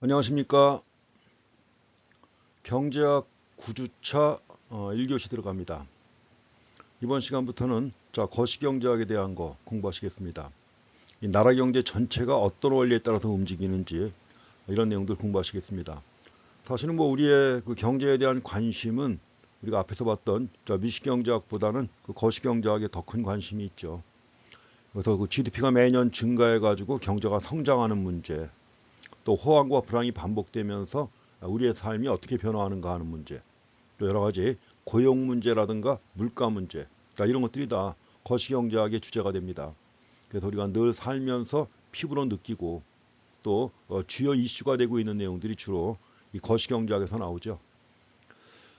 안녕하십니까. 경제학 9주차 1교시 들어갑니다. 이번 시간부터는 거시경제학에 대한 거 공부하시겠습니다. 이 나라 경제 전체가 어떤 원리에 따라서 움직이는지 이런 내용들 공부하시겠습니다. 사실은 우리의 그 경제에 대한 관심은 우리가 앞에서 봤던 미시경제학보다는 그 거시경제학에 더 큰 관심이 있죠. 그래서 그 GDP가 매년 증가해 가지고 경제가 성장하는 문제, 또 호황과 불황이 반복되면서 우리의 삶이 어떻게 변화하는가 하는 문제, 또 여러 가지 고용 문제라든가 물가 문제, 이런 것들이 다 거시경제학의 주제가 됩니다. 그래서 우리가 늘 살면서 피부로 느끼고 또 주요 이슈가 되고 있는 내용들이 주로 이 거시경제학에서 나오죠.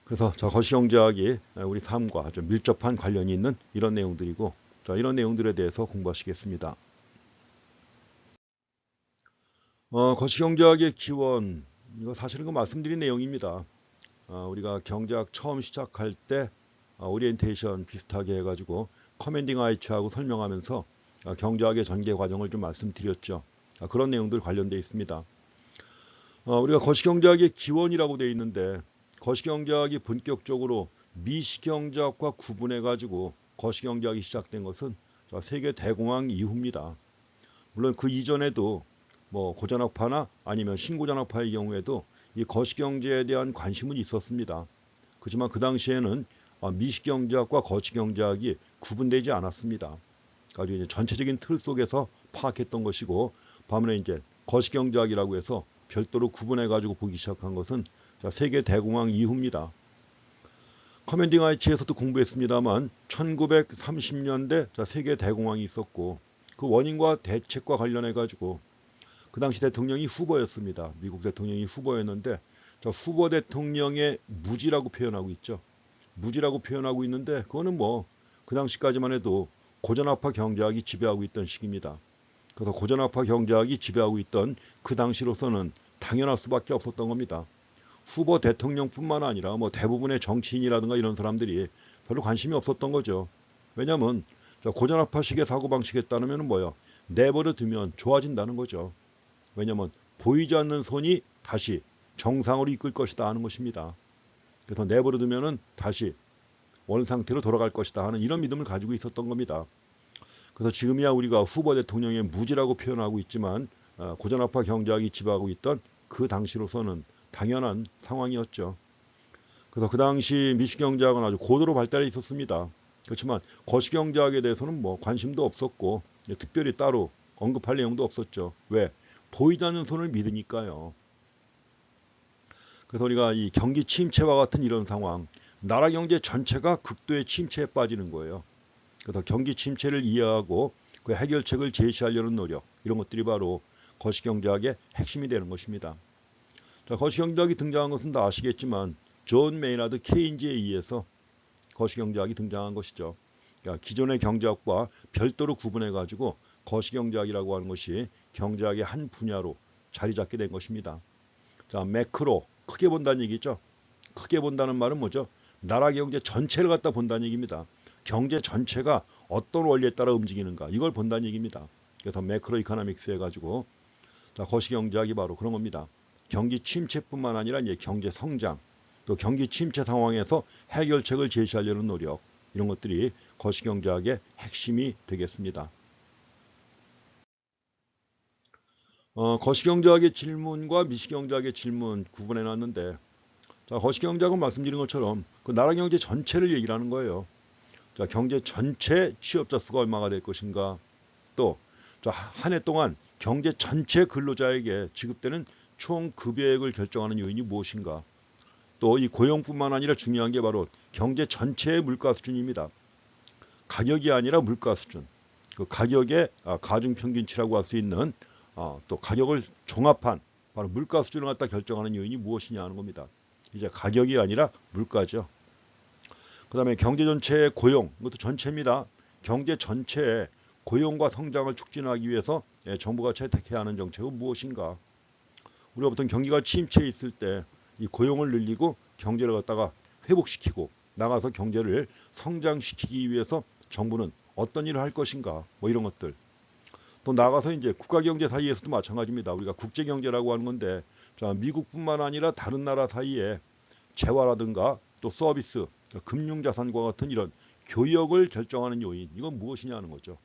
그래서 거시경제학이 우리 삶과 좀 밀접한 관련이 있는 이런 내용들이고, 이런 내용들에 대해서 공부하시겠습니다. 거시경제학의 기원, 이거 사실은 말씀드린 내용입니다. 우리가 경제학 처음 시작할 때 오리엔테이션 비슷하게 해가지고 커맨딩 아이츠하고 설명하면서 경제학의 전개 과정을 좀 말씀드렸죠. 그런 내용들 관련되어 있습니다. 우리가 거시경제학의 기원이라고 되어 있는데, 거시경제학이 본격적으로 미시경제학과 구분해가지고 거시경제학이 시작된 것은 세계 대공황 이후입니다. 물론 그 이전에도 고전학파나 아니면 신고전학파의 경우에도 이 거시경제에 대한 관심은 있었습니다. 그렇지만 그 당시에는 미시경제학과 거시경제학이 구분되지 않았습니다. 아주 이제 전체적인 틀 속에서 파악했던 것이고, 반면에 이제 거시경제학이라고 해서 별도로 구분해 가지고 보기 시작한 것은 세계 대공황 이후입니다. 커맨딩 아이츠에서도 공부했습니다만 1930년대 세계 대공황이 있었고, 그 원인과 대책과 관련해 가지고 그 당시 대통령이 후보였습니다. 미국 대통령이 후보였는데, 후보 대통령의 무지라고 표현하고 있죠. 무지라고 표현하고 있는데, 그거는 그 당시까지만 해도 고전학파 경제학이 지배하고 있던 시기입니다. 그래서 고전학파 경제학이 지배하고 있던 그 당시로서는 당연할 수밖에 없었던 겁니다. 후보 대통령뿐만 아니라 대부분의 정치인이라든가 이런 사람들이 별로 관심이 없었던 거죠. 왜냐하면 고전학파식의 사고방식에 따르면 내버려 두면 좋아진다는 거죠. 왜냐하면 보이지 않는 손이 다시 정상으로 이끌 것이다 하는 것입니다. 그래서 내버려 두면은 다시 원 상태로 돌아갈 것이다 하는 이런 믿음을 가지고 있었던 겁니다. 그래서 지금이야 우리가 후보 대통령의 무지라고 표현하고 있지만, 고전학파 경제학이 지배하고 있던 그 당시로서는 당연한 상황이었죠. 그래서 그 당시 미시경제학은 아주 고도로 발달해 있었습니다. 그렇지만 거시경제학에 대해서는 관심도 없었고, 특별히 따로 언급할 내용도 없었죠. 왜? 보이지 않는 손을 믿으니까요. 그래서 우리가 이 경기 침체와 같은 이런 상황, 나라 경제 전체가 극도의 침체에 빠지는 거예요. 그래서 경기 침체를 이해하고 그 해결책을 제시하려는 노력, 이런 것들이 바로 거시경제학의 핵심이 되는 것입니다. 거시경제학이 등장한 것은 다 아시겠지만 존 메이나드 케인즈에 의해서 거시경제학이 등장한 것이죠. 그러니까 기존의 경제학과 별도로 구분해가지고 거시경제학이라고 하는 것이 경제학의 한 분야로 자리 잡게 된 것입니다. 매크로, 크게 본다는 얘기죠. 크게 본다는 말은 뭐죠? 나라 경제 전체를 갖다 본다는 얘기입니다. 경제 전체가 어떤 원리에 따라 움직이는가, 이걸 본다는 얘기입니다. 그래서 매크로 이코노믹스 해가지고 거시경제학이 바로 그런 겁니다. 경기 침체뿐만 아니라 이제 경제 성장, 또 경기 침체 상황에서 해결책을 제시하려는 노력, 이런 것들이 거시경제학의 핵심이 되겠습니다. 거시경제학의 질문과 미시경제학의 질문 구분해 놨는데, 거시경제학은 말씀드린 것처럼 그 나라 경제 전체를 얘기를 하는 거예요. 경제 전체 취업자 수가 얼마가 될 것인가, 또 한 해 동안 경제 전체 근로자에게 지급되는 총 급여액을 결정하는 요인이 무엇인가, 또 이 고용뿐만 아니라 중요한 게 바로 경제 전체의 물가 수준입니다. 가격이 아니라 물가 수준, 그 가격의 가중평균치라고 할 수 있는 또 가격을 종합한 바로 물가 수준을 갖다 결정하는 요인이 무엇이냐 하는 겁니다. 이제 가격이 아니라 물가죠. 그 다음에 경제 전체의 고용, 이것도 전체입니다. 경제 전체의 고용과 성장을 촉진하기 위해서 정부가 채택해야 하는 정책은 무엇인가. 우리가 보통 경기가 침체에 있을 때 이 고용을 늘리고 경제를 갖다가 회복시키고 나가서 경제를 성장시키기 위해서 정부는 어떤 일을 할 것인가, 이런 것들. 또 나가서 이제 국가 경제 사이에서도 마찬가지입니다. 우리가 국제 경제라고 하는 건데, 자, 미국뿐만 아니라 다른 나라 사이에 재화라든가 또 서비스, 금융자산과 같은 이런 교역을 결정하는 요인, 이건 무엇이냐 하는 거죠.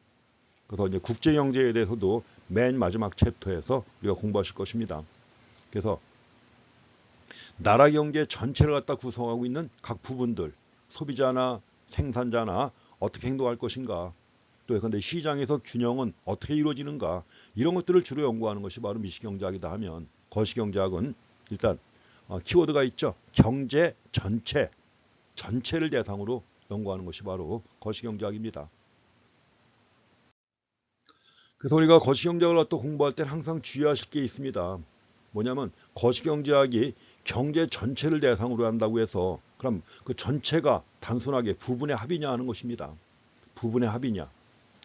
그래서 이제 국제 경제에 대해서도 맨 마지막 챕터에서 우리가 공부하실 것입니다. 그래서 나라 경제 전체를 갖다 구성하고 있는 각 부분들, 소비자나 생산자나 어떻게 행동할 것인가, 또 예컨대 시장에서 균형은 어떻게 이루어지는가, 이런 것들을 주로 연구하는 것이 바로 미시경제학이다 하면, 거시경제학은 일단 키워드가 있죠. 경제 전체를 대상으로 연구하는 것이 바로 거시경제학입니다. 그래서 우리가 거시경제학을 또 공부할 때는 항상 주의하실 게 있습니다. 뭐냐면 거시경제학이 경제 전체를 대상으로 한다고 해서 그럼 그 전체가 단순하게 부분의 합이냐 하는 것입니다. 부분의 합이냐.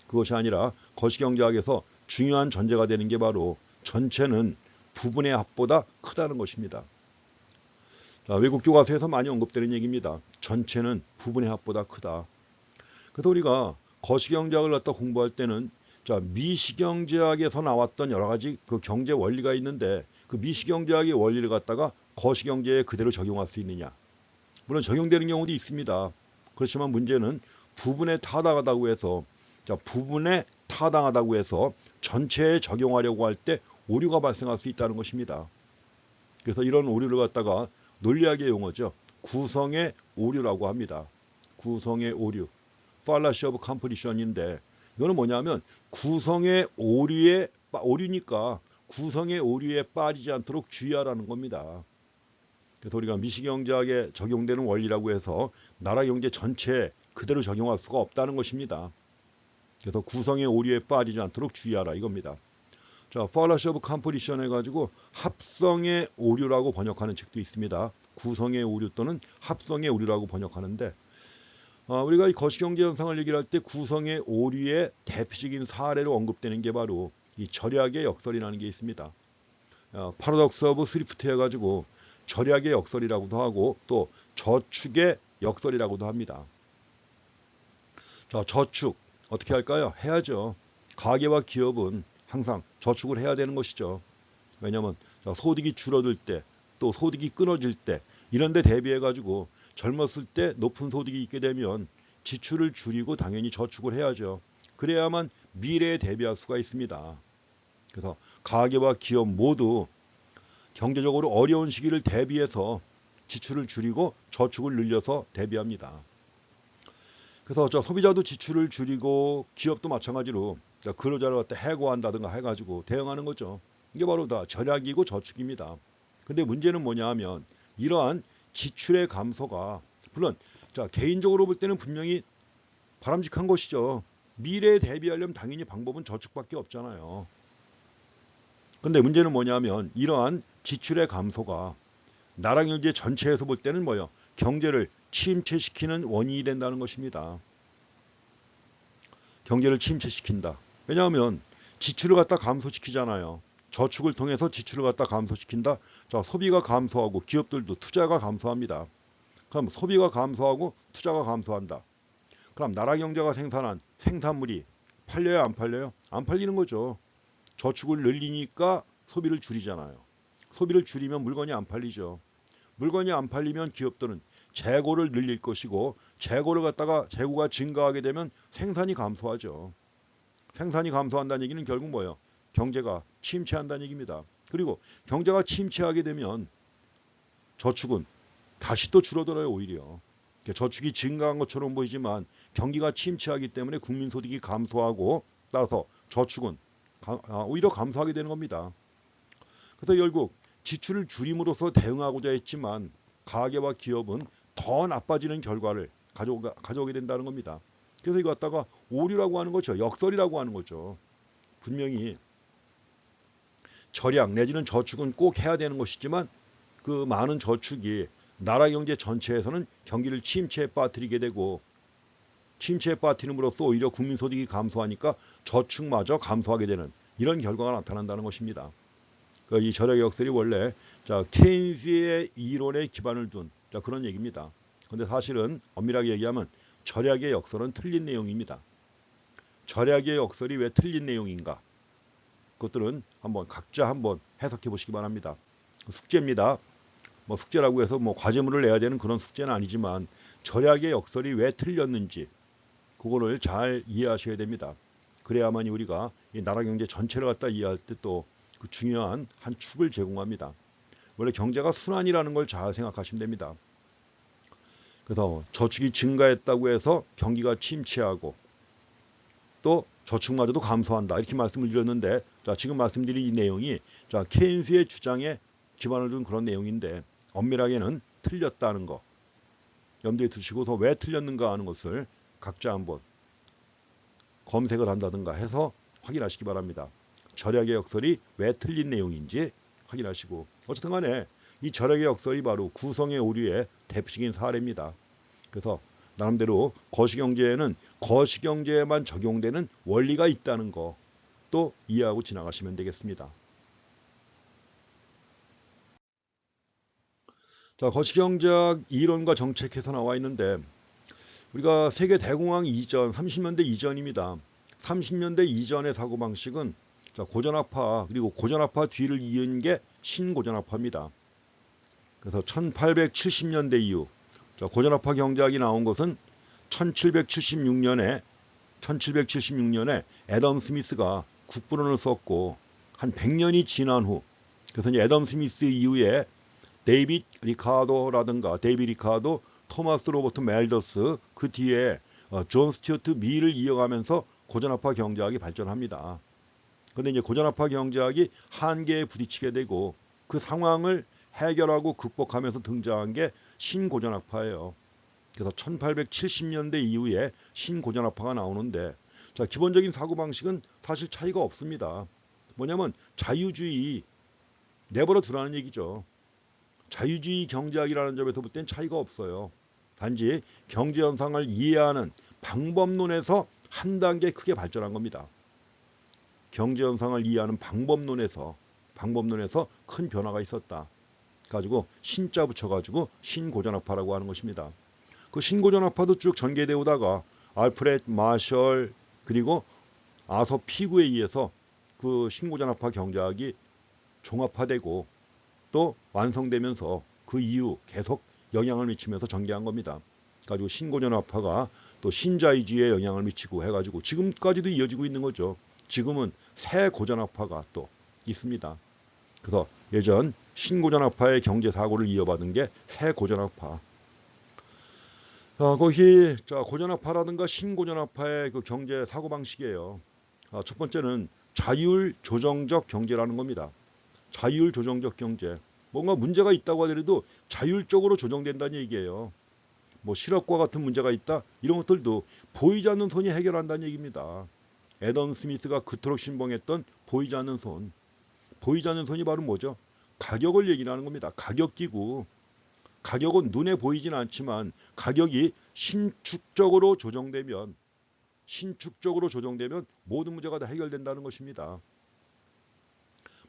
그것이 아니라 거시경제학에서 중요한 전제가 되는 게 바로 전체는 부분의 합보다 크다는 것입니다. 자, 외국 교과서에서 많이 언급되는 얘기입니다. 전체는 부분의 합보다 크다. 그래서 우리가 거시경제학을 갖다 공부할 때는 자, 미시경제학에서 나왔던 여러 가지 그 경제 원리가 있는데 그 미시경제학의 원리를 갖다가 거시경제에 그대로 적용할 수 있느냐. 물론 적용되는 경우도 있습니다. 그렇지만 문제는 부분에 타당하다고 해서 전체에 적용하려고 할 때 오류가 발생할 수 있다는 것입니다. 그래서 이런 오류를 갖다가 논리학의 용어죠. 구성의 오류라고 합니다. 구성의 오류. fallacy of completion인데 이거는 뭐냐면 구성의 오류니까 구성의 오류에 빠지지 않도록 주의하라는 겁니다. 그래서 우리가 미시경제학에 적용되는 원리라고 해서 나라 경제 전체에 그대로 적용할 수가 없다는 것입니다. 그래서 구성의 오류에 빠지지 않도록 주의하라 이겁니다. 자, fallacy of completion 해가지고 합성의 오류라고 번역하는 책도 있습니다. 구성의 오류 또는 합성의 오류라고 번역하는데 우리가 이 거시경제 현상을 얘기를 할 때 구성의 오류의 대표적인 사례로 언급되는 게 바로 이 절약의 역설이라는 게 있습니다. 파라독스 오브 스리프트 해가지고 절약의 역설이라고도 하고 또 저축의 역설이라고도 합니다. 자, 저축 어떻게 할까요? 해야죠. 가계와 기업은 항상 저축을 해야 되는 것이죠. 왜냐하면 소득이 줄어들 때 또 소득이 끊어질 때 이런 데 대비해 가지고 젊었을 때 높은 소득이 있게 되면 지출을 줄이고 당연히 저축을 해야죠. 그래야만 미래에 대비할 수가 있습니다. 그래서 가계와 기업 모두 경제적으로 어려운 시기를 대비해서 지출을 줄이고 저축을 늘려서 대비합니다. 그래서 소비자도 지출을 줄이고 기업도 마찬가지로 근로자를 갖다 해고한다든가 해가지고 대응하는 거죠. 이게 바로 다 절약이고 저축입니다. 근데 문제는 뭐냐 하면 이러한 지출의 감소가 물론 개인적으로 볼 때는 분명히 바람직한 것이죠. 미래에 대비하려면 당연히 방법은 저축밖에 없잖아요. 근데 문제는 뭐냐면 이러한 지출의 감소가 나라 경제 전체에서 볼 때는 뭐예요? 경제를 침체시키는 원인이 된다는 것입니다. 경제를 침체시킨다. 왜냐하면 지출을 갖다 감소시키잖아요. 저축을 통해서 지출을 갖다 감소시킨다. 자, 소비가 감소하고 기업들도 투자가 감소합니다. 그럼 소비가 감소하고 투자가 감소한다. 그럼 나라 경제가 생산한 생산물이 팔려요, 안 팔려요? 안 팔리는 거죠. 저축을 늘리니까 소비를 줄이잖아요. 소비를 줄이면 물건이 안 팔리죠. 물건이 안 팔리면 기업들은 재고를 늘릴 것이고 재고가 증가하게 되면 생산이 감소하죠. 생산이 감소한다는 얘기는 결국 뭐예요? 경제가 침체한다는 얘기입니다. 그리고 경제가 침체하게 되면 저축은 다시 또 줄어들어요, 오히려. 저축이 증가한 것처럼 보이지만 경기가 침체하기 때문에 국민소득이 감소하고 따라서 저축은 오히려 감소하게 되는 겁니다. 그래서 결국 지출을 줄임으로써 대응하고자 했지만 가계와 기업은 더 나빠지는 결과를 가져오게 된다는 겁니다. 그래서 이거 갖다가 오류라고 하는 거죠. 역설이라고 하는 거죠. 분명히 절약 내지는 저축은 꼭 해야 되는 것이지만 그 많은 저축이 나라 경제 전체에서는 경기를 침체에 빠뜨리게 되고 침체에 빠뜨림으로써 오히려 국민소득이 감소하니까 저축마저 감소하게 되는 이런 결과가 나타난다는 것입니다. 이 절약의 역설이 원래 케인스의 이론에 기반을 둔 그런 얘기입니다. 그런데 사실은 엄밀하게 얘기하면 절약의 역설은 틀린 내용입니다. 절약의 역설이 왜 틀린 내용인가? 그것들은 각자 한번 해석해 보시기 바랍니다. 숙제입니다. 뭐 숙제라고 해서 뭐 과제물을 내야 되는 그런 숙제는 아니지만 절약의 역설이 왜 틀렸는지 그거를 잘 이해하셔야 됩니다. 그래야만이 우리가 이 나라 경제 전체를 갖다 이해할 때 또 그 중요한 한 축을 제공합니다. 원래 경제가 순환이라는 걸 잘 생각하시면 됩니다. 그래서 저축이 증가했다고 해서 경기가 침체하고 또 저축마저도 감소한다 이렇게 말씀을 드렸는데, 자, 지금 말씀드린 이 내용이 케인스의 주장에 기반을 둔 그런 내용인데 엄밀하게는 틀렸다는 거 염두에 두시고서 왜 틀렸는가 하는 것을 각자 한번 검색을 한다든가 해서 확인하시기 바랍니다. 절약의 역설이 왜 틀린 내용인지 확인하시고, 어쨌든 간에 이 절약의 역설이 바로 구성의 오류의 대표적인 사례입니다. 그래서 나름대로 거시경제에는 거시경제에만 적용되는 원리가 있다는 거 또 이해하고 지나가시면 되겠습니다. 자, 거시경제학 이론과 정책에서 나와 있는데 우리가 세계 대공황 이전 30년대 이전입니다. 30년대 이전의 사고방식은 고전화파 그리고 고전화파 뒤를 이은 게 신고전화파입니다. 그래서 1870년대 이후 고전화파 경제학이 나온 것은 1776년에 애덤 스미스가 국부론을 썼고 한 100년이 지난 후, 그래서 이제 애덤 스미스 이후에 데이빗 리카도, 토마스 로버트 멜더스, 그 뒤에 존 스튜어트 밀을 이어가면서 고전화파 경제학이 발전합니다. 그런데 이제 고전화파 경제학이 한계에 부딪히게 되고 그 상황을 해결하고 극복하면서 등장한 게 신고전학파예요. 그래서 1870년대 이후에 신고전학파가 나오는데, 자, 기본적인 사고방식은 사실 차이가 없습니다. 뭐냐면 자유주의 내버려 두라는 얘기죠. 자유주의 경제학이라는 점에서 볼 땐 차이가 없어요. 단지 경제 현상을 이해하는 방법론에서 한 단계 크게 발전한 겁니다. 경제 현상을 이해하는 방법론에서 큰 변화가 있었다 가지고 신자 붙여가지고 신고전학파라고 하는 것입니다. 그 신고전학파도 쭉 전개되어 오다가 알프레드 마셜 그리고 아서 피구에 의해서 그 신고전학파 경제학이 종합화되고 또 완성되면서 그 이후 계속 영향을 미치면서 전개한 겁니다. 가지고 신고전학파가 또 신자유주의에 영향을 미치고 해가지고 지금까지도 이어지고 있는 거죠. 지금은 새 고전학파가 또 있습니다. 그래서 예전 신고전학파의 경제 사고를 이어받은 게 새 고전학파. 거기 고전학파라든가 신고전학파의 그 경제 사고 방식이에요. 첫 번째는 자율 조정적 경제라는 겁니다. 자율 조정적 경제. 뭔가 문제가 있다고 하더라도 자율적으로 조정된다는 얘기예요. 뭐 실업과 같은 문제가 있다 이런 것들도 보이지 않는 손이 해결한다는 얘기입니다. 애덤 스미스가 그토록 신봉했던 보이지 않는 손. 보이지 않는 손이 바로 뭐죠? 가격을 얘기하는 겁니다. 가격기구. 가격은 눈에 보이지는 않지만 가격이 신축적으로 조정되면 모든 문제가 다 해결된다는 것입니다.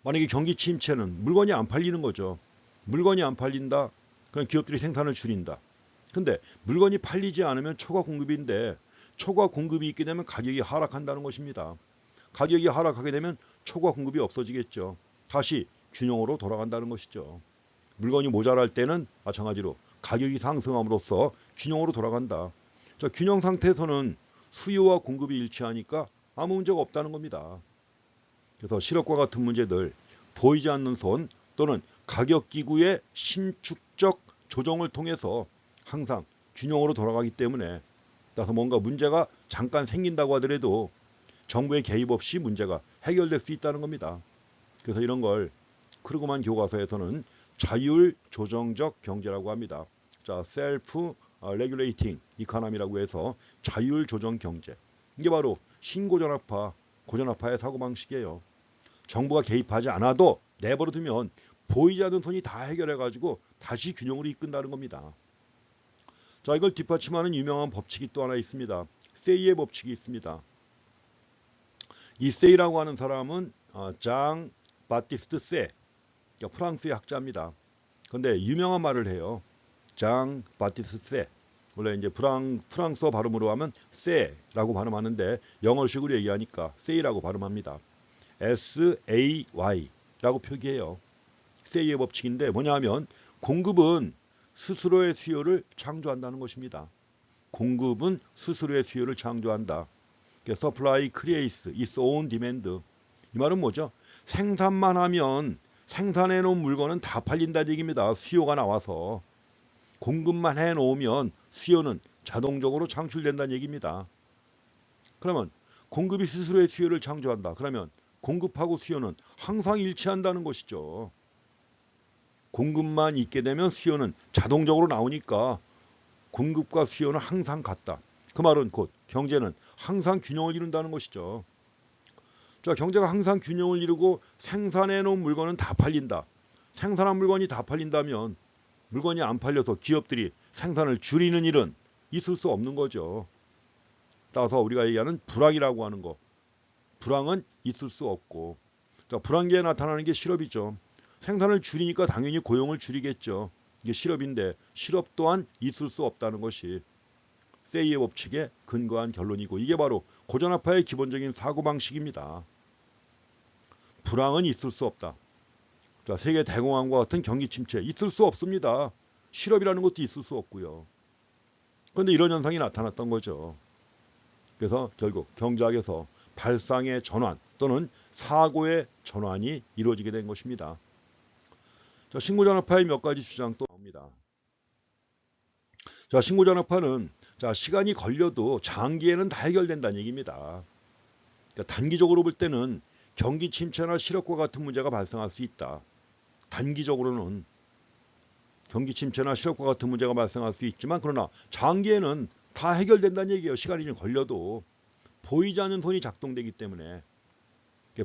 만약에 경기 침체는 물건이 안 팔리는 거죠. 물건이 안 팔린다. 그럼 기업들이 생산을 줄인다. 근데 물건이 팔리지 않으면 초과 공급인데 초과 공급이 있게 되면 가격이 하락한다는 것입니다. 가격이 하락하게 되면 초과 공급이 없어지겠죠. 다시 균형으로 돌아간다는 것이죠. 물건이 모자랄 때는 마찬가지로 가격이 상승함으로써 균형으로 돌아간다. 자, 균형 상태에서는 수요와 공급이 일치하니까 아무 문제가 없다는 겁니다. 그래서 실업과 같은 문제들, 보이지 않는 손 또는 가격기구의 신축적 조정을 통해서 항상 균형으로 돌아가기 때문에, 따라서 뭔가 문제가 잠깐 생긴다고 하더라도 정부의 개입 없이 문제가 해결될 수 있다는 겁니다. 그래서 이런 걸 크루그만 교과서에서는 자율 조정적 경제라고 합니다. 자, 셀프 레귤레이팅 이코노미라고 해서 자율 조정 경제. 이게 바로 신고전학파, 고전학파의 사고방식이에요. 정부가 개입하지 않아도 내버려 두면 보이지 않는 손이 다 해결해가지고 다시 균형으로 이끈다는 겁니다. 자, 이걸 뒷받침하는 유명한 법칙이 또 하나 있습니다. 세이의 법칙이 있습니다. 이 세이라고 하는 사람은 장 바티스트 세, 그러니까 프랑스의 학자입니다. 그런데 유명한 말을 해요. 장 바티스트 세. 원래 이제 프랑스어 발음으로 하면 세라고 발음하는데 영어식으로 얘기하니까 세이라고 발음합니다. SAY라고 표기해요. 세이의 법칙인데 뭐냐면 공급은 스스로의 수요를 창조한다는 것입니다. 공급은 스스로의 수요를 창조한다. Supply creates its own demand. 이 말은 뭐죠? 생산만 하면 생산해 놓은 물건은 다 팔린다는 얘기입니다. 수요가 나와서. 공급만 해 놓으면 수요는 자동적으로 창출된다는 얘기입니다. 그러면 공급이 스스로의 수요를 창조한다. 그러면 공급하고 수요는 항상 일치한다는 것이죠. 공급만 있게 되면 수요는 자동적으로 나오니까 공급과 수요는 항상 같다. 그 말은 곧 경제는 항상 균형을 이룬다는 것이죠. 자, 경제가 항상 균형을 이루고 생산해 놓은 물건은 다 팔린다. 생산한 물건이 다 팔린다면 물건이 안 팔려서 기업들이 생산을 줄이는 일은 있을 수 없는 거죠. 따라서 우리가 얘기하는 불황이라고 하는 거. 불황은 있을 수 없고. 자, 불황기에 나타나는 게 실업이죠. 생산을 줄이니까 당연히 고용을 줄이겠죠. 이게 실업인데 실업 또한 있을 수 없다는 것이 세이의 법칙에 근거한 결론이고 이게 바로 고전화파의 기본적인 사고방식입니다. 불황은 있을 수 없다. 자, 세계 대공황과 같은 경기 침체 있을 수 없습니다. 실업이라는 것도 있을 수 없고요. 그런데 이런 현상이 나타났던 거죠. 그래서 결국 경제학에서 발상의 전환 또는 사고의 전환이 이루어지게 된 것입니다. 자, 신고전화파의 몇 가지 주장 또 나옵니다. 자, 신고전화파는 시간이 걸려도 장기에는 다 해결된다는 얘기입니다. 그러니까 단기적으로 볼 때는 경기 침체나 실업과 같은 문제가 발생할 수 있다. 단기적으로는 경기 침체나 실업과 같은 문제가 발생할 수 있지만 그러나 장기에는 다 해결된다는 얘기예요. 시간이 좀 걸려도 보이지 않는 손이 작동되기 때문에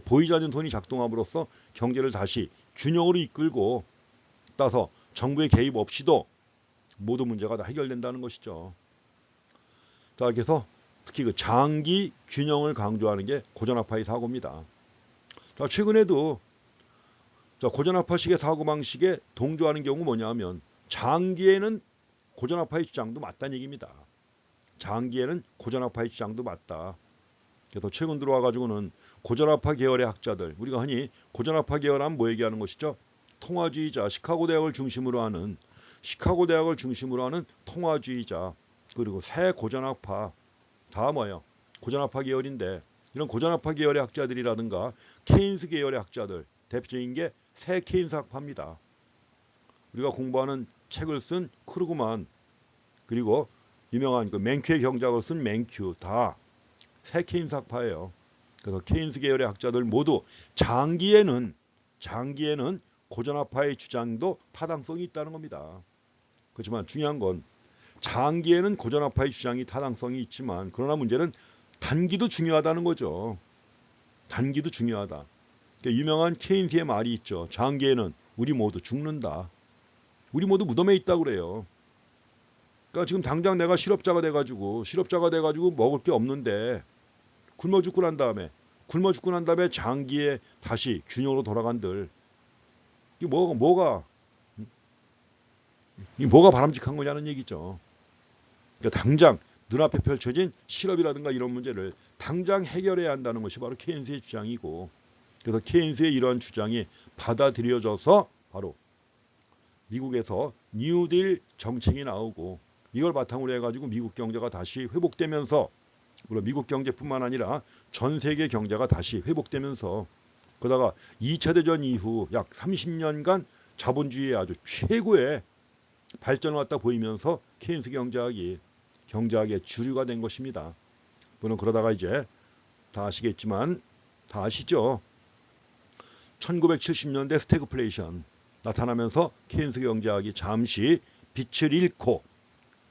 보이지 않는 손이 작동함으로써 경제를 다시 균형으로 이끌고 따라서 정부의 개입 없이도 모든 문제가 다 해결된다는 것이죠. 자, 이렇게 해서 특히 그 장기 균형을 강조하는 게 고전화파의 사고입니다. 자, 최근에도 고전화파식의 사고방식에 동조하는 경우 뭐냐 하면 장기에는 고전화파의 주장도 맞다는 얘기입니다. 장기에는 고전화파의 주장도 맞다. 그래서 최근 들어와 가지고는 고전화파 계열의 학자들, 우리가 흔히 고전화파 계열하면 뭐 얘기하는 것이죠? 통화주의자, 시카고 대학을 중심으로 하는 통화주의자, 그리고 새 고전화파 다 뭐예요? 고전화파 계열인데 이런 고전화파 계열의 학자들이라든가 케인스 계열의 학자들 대표적인 게 새 케인스 학파입니다. 우리가 공부하는 책을 쓴 크루그만 그리고 유명한 그 맨큐의 경제학을 쓴 맨큐 다 새 케인스 학파예요. 그래서 케인스 계열의 학자들 모두 장기에는 고전화파의 주장도 타당성이 있다는 겁니다. 그렇지만 중요한 건 장기에는 고전화파의 주장이 타당성이 있지만 그러나 문제는 단기도 중요하다는 거죠. 단기도 중요하다. 그러니까 유명한 케인스의 말이 있죠. 장기에는 우리 모두 죽는다. 우리 모두 무덤에 있다고 그래요. 그러니까 지금 당장 내가 실업자가 돼가지고 먹을 게 없는데 굶어 죽고 난 다음에 장기에 다시 균형으로 돌아간들 이게 뭐가 바람직한 거냐는 얘기죠. 그러니까 당장 눈앞에 펼쳐진 실업이라든가 이런 문제를 당장 해결해야 한다는 것이 바로 케인스의 주장이고 그래서 케인스의 이러한 주장이 받아들여져서 바로 미국에서 뉴딜 정책이 나오고 이걸 바탕으로 해가지고 미국 경제가 다시 회복되면서 물론 미국 경제뿐만 아니라 전 세계 경제가 다시 회복되면서 그러다가 2차 대전 이후 약 30년간 자본주의의 아주 최고의 발전을 갖다 보이면서 케인스 경제학의 주류가 된 것입니다. 물론 그러다가 이제 다 아시겠지만 다 아시죠? 1970년대 스태그플레이션 나타나면서 케인스 경제학이 잠시 빛을 잃고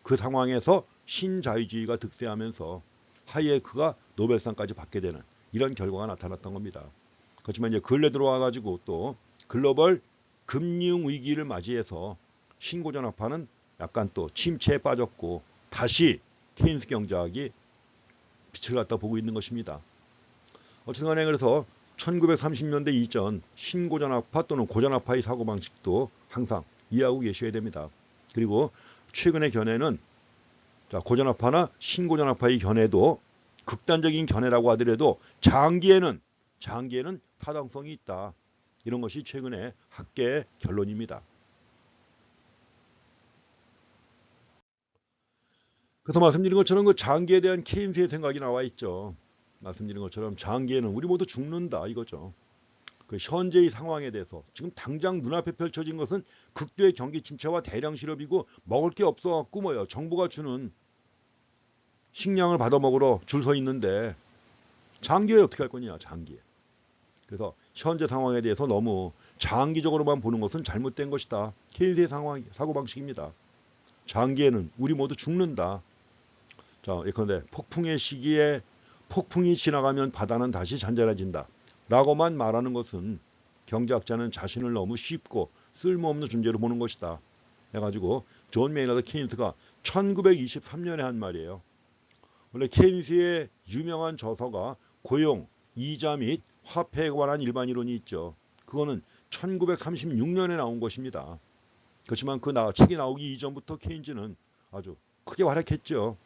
그 상황에서 신자유주의가 득세하면서 하이에크가 노벨상까지 받게 되는 이런 결과가 나타났던 겁니다. 그렇지만 이제 근래 들어와 가지고 또 글로벌 금융 위기를 맞이해서 신고전화파는 약간 또 침체에 빠졌고 다시 케인스 경제학이 빛을 갖다 보고 있는 것입니다. 어쨌든 간에 그래서 1930년대 이전 신고전화파 또는 고전화파의 사고방식도 항상 이해하고 계셔야 됩니다. 그리고 최근의 견해는 고전화파나 신고전화파의 견해도 극단적인 견해라고 하더라도 장기에는 장기에는 타당성이 있다. 이런 것이 최근의 학계의 결론입니다. 그래서 말씀드린 것처럼 그 장기에 대한 케인스의 생각이 나와 있죠. 말씀드린 것처럼 장기에는 우리 모두 죽는다 이거죠. 그 현재의 상황에 대해서 지금 당장 눈앞에 펼쳐진 것은 극도의 경기 침체와 대량 실업이고 먹을 게 없어갖고 뭐요. 정부가 주는 식량을 받아 먹으러 줄 서 있는데 장기에 어떻게 할 거냐 장기에. 그래서 현재 상황에 대해서 너무 장기적으로만 보는 것은 잘못된 것이다. 케인스의 사고방식입니다. 장기에는 우리 모두 죽는다. 자, 예컨대 폭풍의 시기에 폭풍이 지나가면 바다는 다시 잔잔해진다. 라고만 말하는 것은 경제학자는 자신을 너무 쉽고 쓸모없는 존재로 보는 것이다. 해가지고 존 메이너드 케인스가 1923년에 한 말이에요. 원래 케인스의 유명한 저서가 고용, 이자 및 화폐에 관한 일반 이론이 있죠. 그거는 1936년에 나온 것입니다. 그렇지만 그 책이 나오기 이전부터 케인즈는 아주 크게 활약했죠.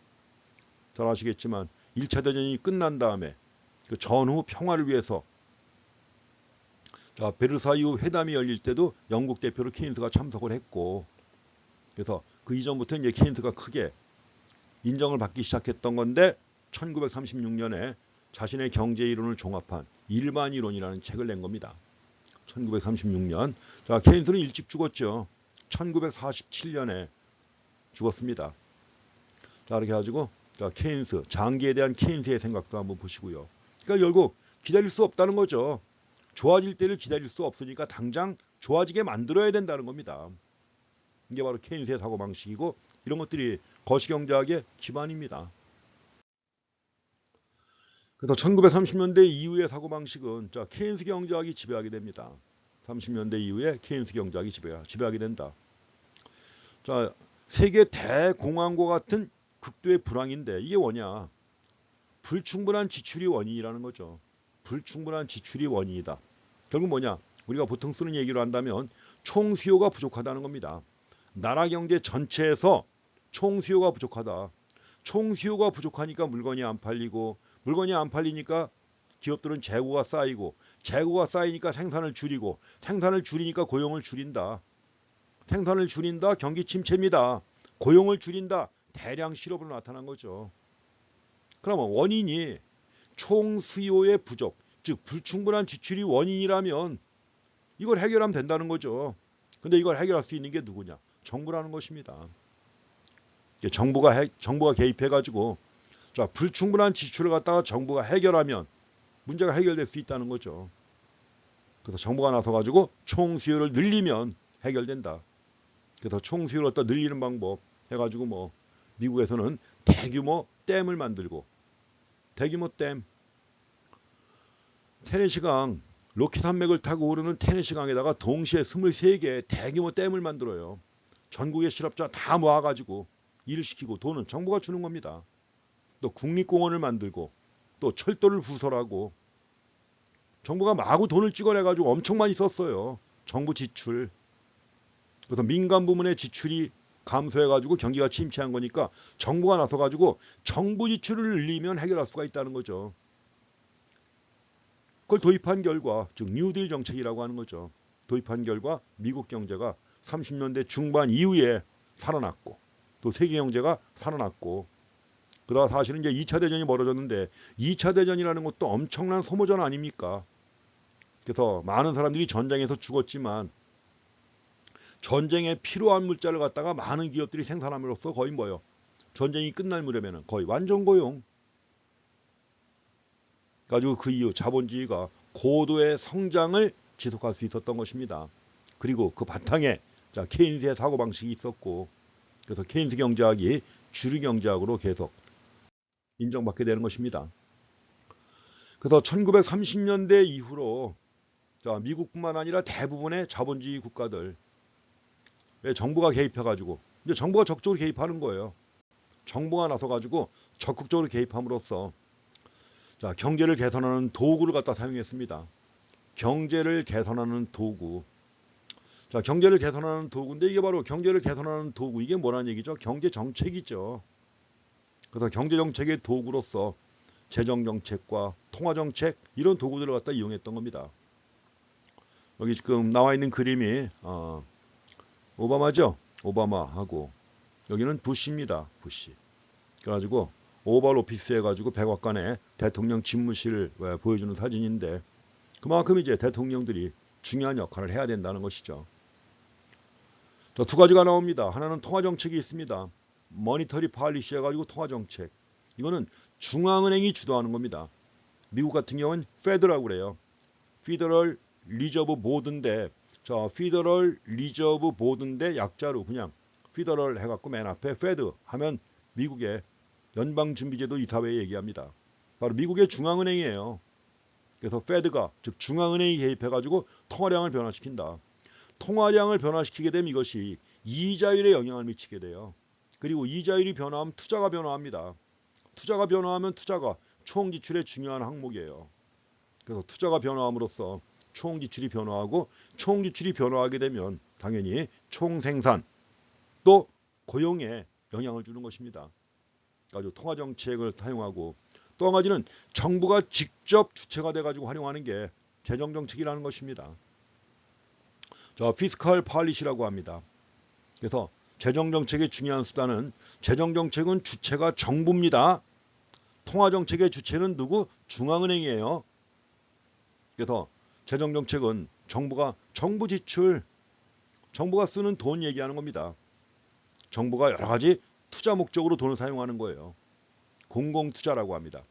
잘 아시겠지만 1차 대전이 끝난 다음에 그 전후 평화를 위해서 베르사유 회담이 열릴 때도 영국 대표로 케인스가 참석을 했고, 그래서 그 이전부터 이제 케인스가 크게 인정을 받기 시작했던 건데 1936년에 자신의 경제 이론을 종합한 일반 이론이라는 책을 낸 겁니다. 1936년. 자, 케인스는 일찍 죽었죠. 1947년에 죽었습니다. 자, 이렇게 해가지고 케인스, 장기에 대한 케인스의 생각도 한번 보시고요. 그러니까 결국 기다릴 수 없다는 거죠. 좋아질 때를 기다릴 수 없으니까 당장 좋아지게 만들어야 된다는 겁니다. 이게 바로 케인스의 사고방식이고 이런 것들이 거시경제학의 기반입니다. 그래서 1930년대 이후의 사고방식은 케인스 경제학이 지배하게 됩니다. 30년대 이후에 케인스 경제학이 지배하게 된다. 자, 세계 대공황과 같은 극도의 불황인데 이게 뭐냐? 불충분한 지출이 원인이라는 거죠. 불충분한 지출이 원인이다. 결국 뭐냐? 우리가 보통 쓰는 얘기로 한다면 총수요가 부족하다는 겁니다. 나라 경제 전체에서 총수요가 부족하다. 총수요가 부족하니까 물건이 안 팔리고 물건이 안 팔리니까 기업들은 재고가 쌓이고 재고가 쌓이니까 생산을 줄이고 생산을 줄이니까 고용을 줄인다. 생산을 줄인다. 경기 침체입니다. 고용을 줄인다. 대량 실업으로 나타난 거죠. 그러면 원인이 총수요의 부족, 즉 불충분한 지출이 원인이라면 이걸 해결하면 된다는 거죠. 근데 이걸 해결할 수 있는 게 누구냐? 정부라는 것입니다. 정부가 개입해가지고 불충분한 지출을 갖다가 정부가 해결하면 문제가 해결될 수 있다는 거죠. 그래서 정부가 나서가지고 총수요를 늘리면 해결된다. 그래서 총수요를 갖다 늘리는 방법 해가지고 미국에서는 대규모 댐을 만들고 대규모 댐 테네시강 로키 산맥을 타고 오르는 테네시강에다가 동시에 23개의 대규모 댐을 만들어요. 전국의 실업자 다 모아가지고 일을 시키고 돈은 정부가 주는 겁니다. 또 국립공원을 만들고 또 철도를 부설하고 정부가 마구 돈을 찍어내가지고 엄청 많이 썼어요. 정부 지출. 그래서 민간 부문의 지출이 감소해가지고 경기가 침체한 거니까 정부가 나서가지고 정부 지출을 늘리면 해결할 수가 있다는 거죠. 그걸 도입한 결과, 즉 뉴딜 정책이라고 하는 거죠. 도입한 결과 미국 경제가 30년대 중반 이후에 살아났고 또 세계 경제가 살아났고 그러다 사실은 이제 2차 대전이 벌어졌는데 2차 대전이라는 것도 엄청난 소모전 아닙니까? 그래서 많은 사람들이 전쟁에서 죽었지만 전쟁에 필요한 물자를 갖다가 많은 기업들이 생산함으로써 거의 전쟁이 끝날 무렵에는 거의 완전 고용. 가지고 그 이후 자본주의가 고도의 성장을 지속할 수 있었던 것입니다. 그리고 그 바탕에 케인스의 사고방식이 있었고 그래서 케인스 경제학이 주류 경제학으로 계속 인정받게 되는 것입니다. 그래서 1930년대 이후로 미국뿐만 아니라 대부분의 자본주의 국가들 정부가 개입해가지고 이제 정부가 적극적으로 개입하는 거예요. 정부가 나서가지고 적극적으로 개입함으로써 경제를 개선하는 도구를 갖다 사용했습니다. 경제를 개선하는 도구. 경제를 개선하는 도구인데 이게 바로 경제를 개선하는 도구. 이게 뭐라는 얘기죠? 경제 정책이죠. 그래서 경제 정책의 도구로서 재정 정책과 통화정책 이런 도구들을 갖다 이용했던 겁니다. 여기 지금 나와 있는 그림이 오바마죠. 오바마하고 여기는 부시입니다. 부시. 그래가지고 오발 오피스 해가지고 백악관에 대통령 집무실을 보여주는 사진인데 그만큼 이제 대통령들이 중요한 역할을 해야 된다는 것이죠. 또 두 가지가 나옵니다. 하나는 통화정책이 있습니다. 머니터리 팔리시 해가지고 통화정책. 이거는 중앙은행이 주도하는 겁니다. 미국 같은 경우는 페드라고 그래요. 피더럴 리저브 보드인데 자 피더럴 리저브 보드인데 약자로 그냥 피더럴 해갖고 맨 앞에 페드 하면 미국의 연방준비제도 이사회 얘기합니다. 바로 미국의 중앙은행이에요. 그래서 페드가 즉 중앙은행이 개입해가지고 통화량을 변화시킨다. 통화량을 변화시키게 되면 이것이 이자율에 영향을 미치게 돼요. 그리고 이자율이 변화하면 투자가 변화합니다. 투자가 변화하면 투자가 총지출의 중요한 항목이에요. 그래서 투자가 변화함으로써 총지출이 변화하고 총지출이 변화하게 되면 당연히 총생산 또 고용에 영향을 주는 것입니다. 아주 통화정책을 사용하고 또 한 가지는 정부가 직접 주체가 돼가지고 활용하는 게 재정정책이라는 것입니다. 자, 피스칼 팔리시라고 합니다. 그래서 재정정책의 중요한 수단은 재정정책은 주체가 정부입니다. 통화정책의 주체는 누구? 중앙은행이에요. 그래서 재정정책은 정부가 정부 지출, 정부가 쓰는 돈 얘기하는 겁니다. 정부가 여러 가지 투자 목적으로 돈을 사용하는 거예요. 공공투자라고 합니다.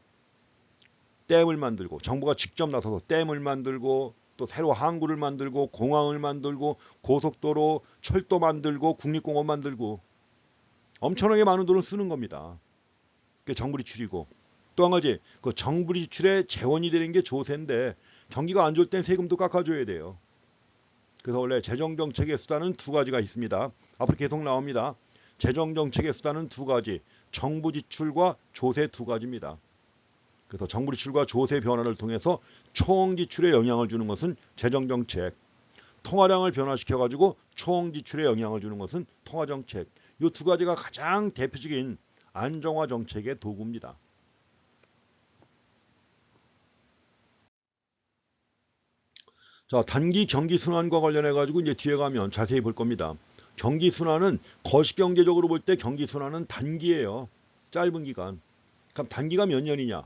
댐을 만들고 정부가 직접 나서서 댐을 만들고 또 새로 항구를 만들고 공항을 만들고 고속도로, 철도 만들고 국립공원 만들고 엄청나게 많은 돈을 쓰는 겁니다. 그게 정부 지출이고 또 한 가지 그 정부 지출의 재원이 되는 게 조세인데 경기가 안 좋을 땐 세금도 깎아줘야 돼요. 그래서 원래 재정정책의 수단은 두 가지가 있습니다. 앞으로 계속 나옵니다. 재정정책의 수단은 두 가지, 정부 지출과 조세 두 가지입니다. 그래서 정부 지출과 조세 변화를 통해서 총 지출에 영향을 주는 것은 재정정책, 통화량을 변화시켜가지고 총 지출에 영향을 주는 것은 통화정책. 이 두 가지가 가장 대표적인 안정화 정책의 도구입니다. 자, 단기 경기 순환과 관련해 가지고 이제 뒤에 가면 자세히 볼 겁니다. 경기 순환은 거시경제적으로 볼 때 경기 순환은 단기예요. 짧은 기간. 그럼 단기가 몇 년이냐?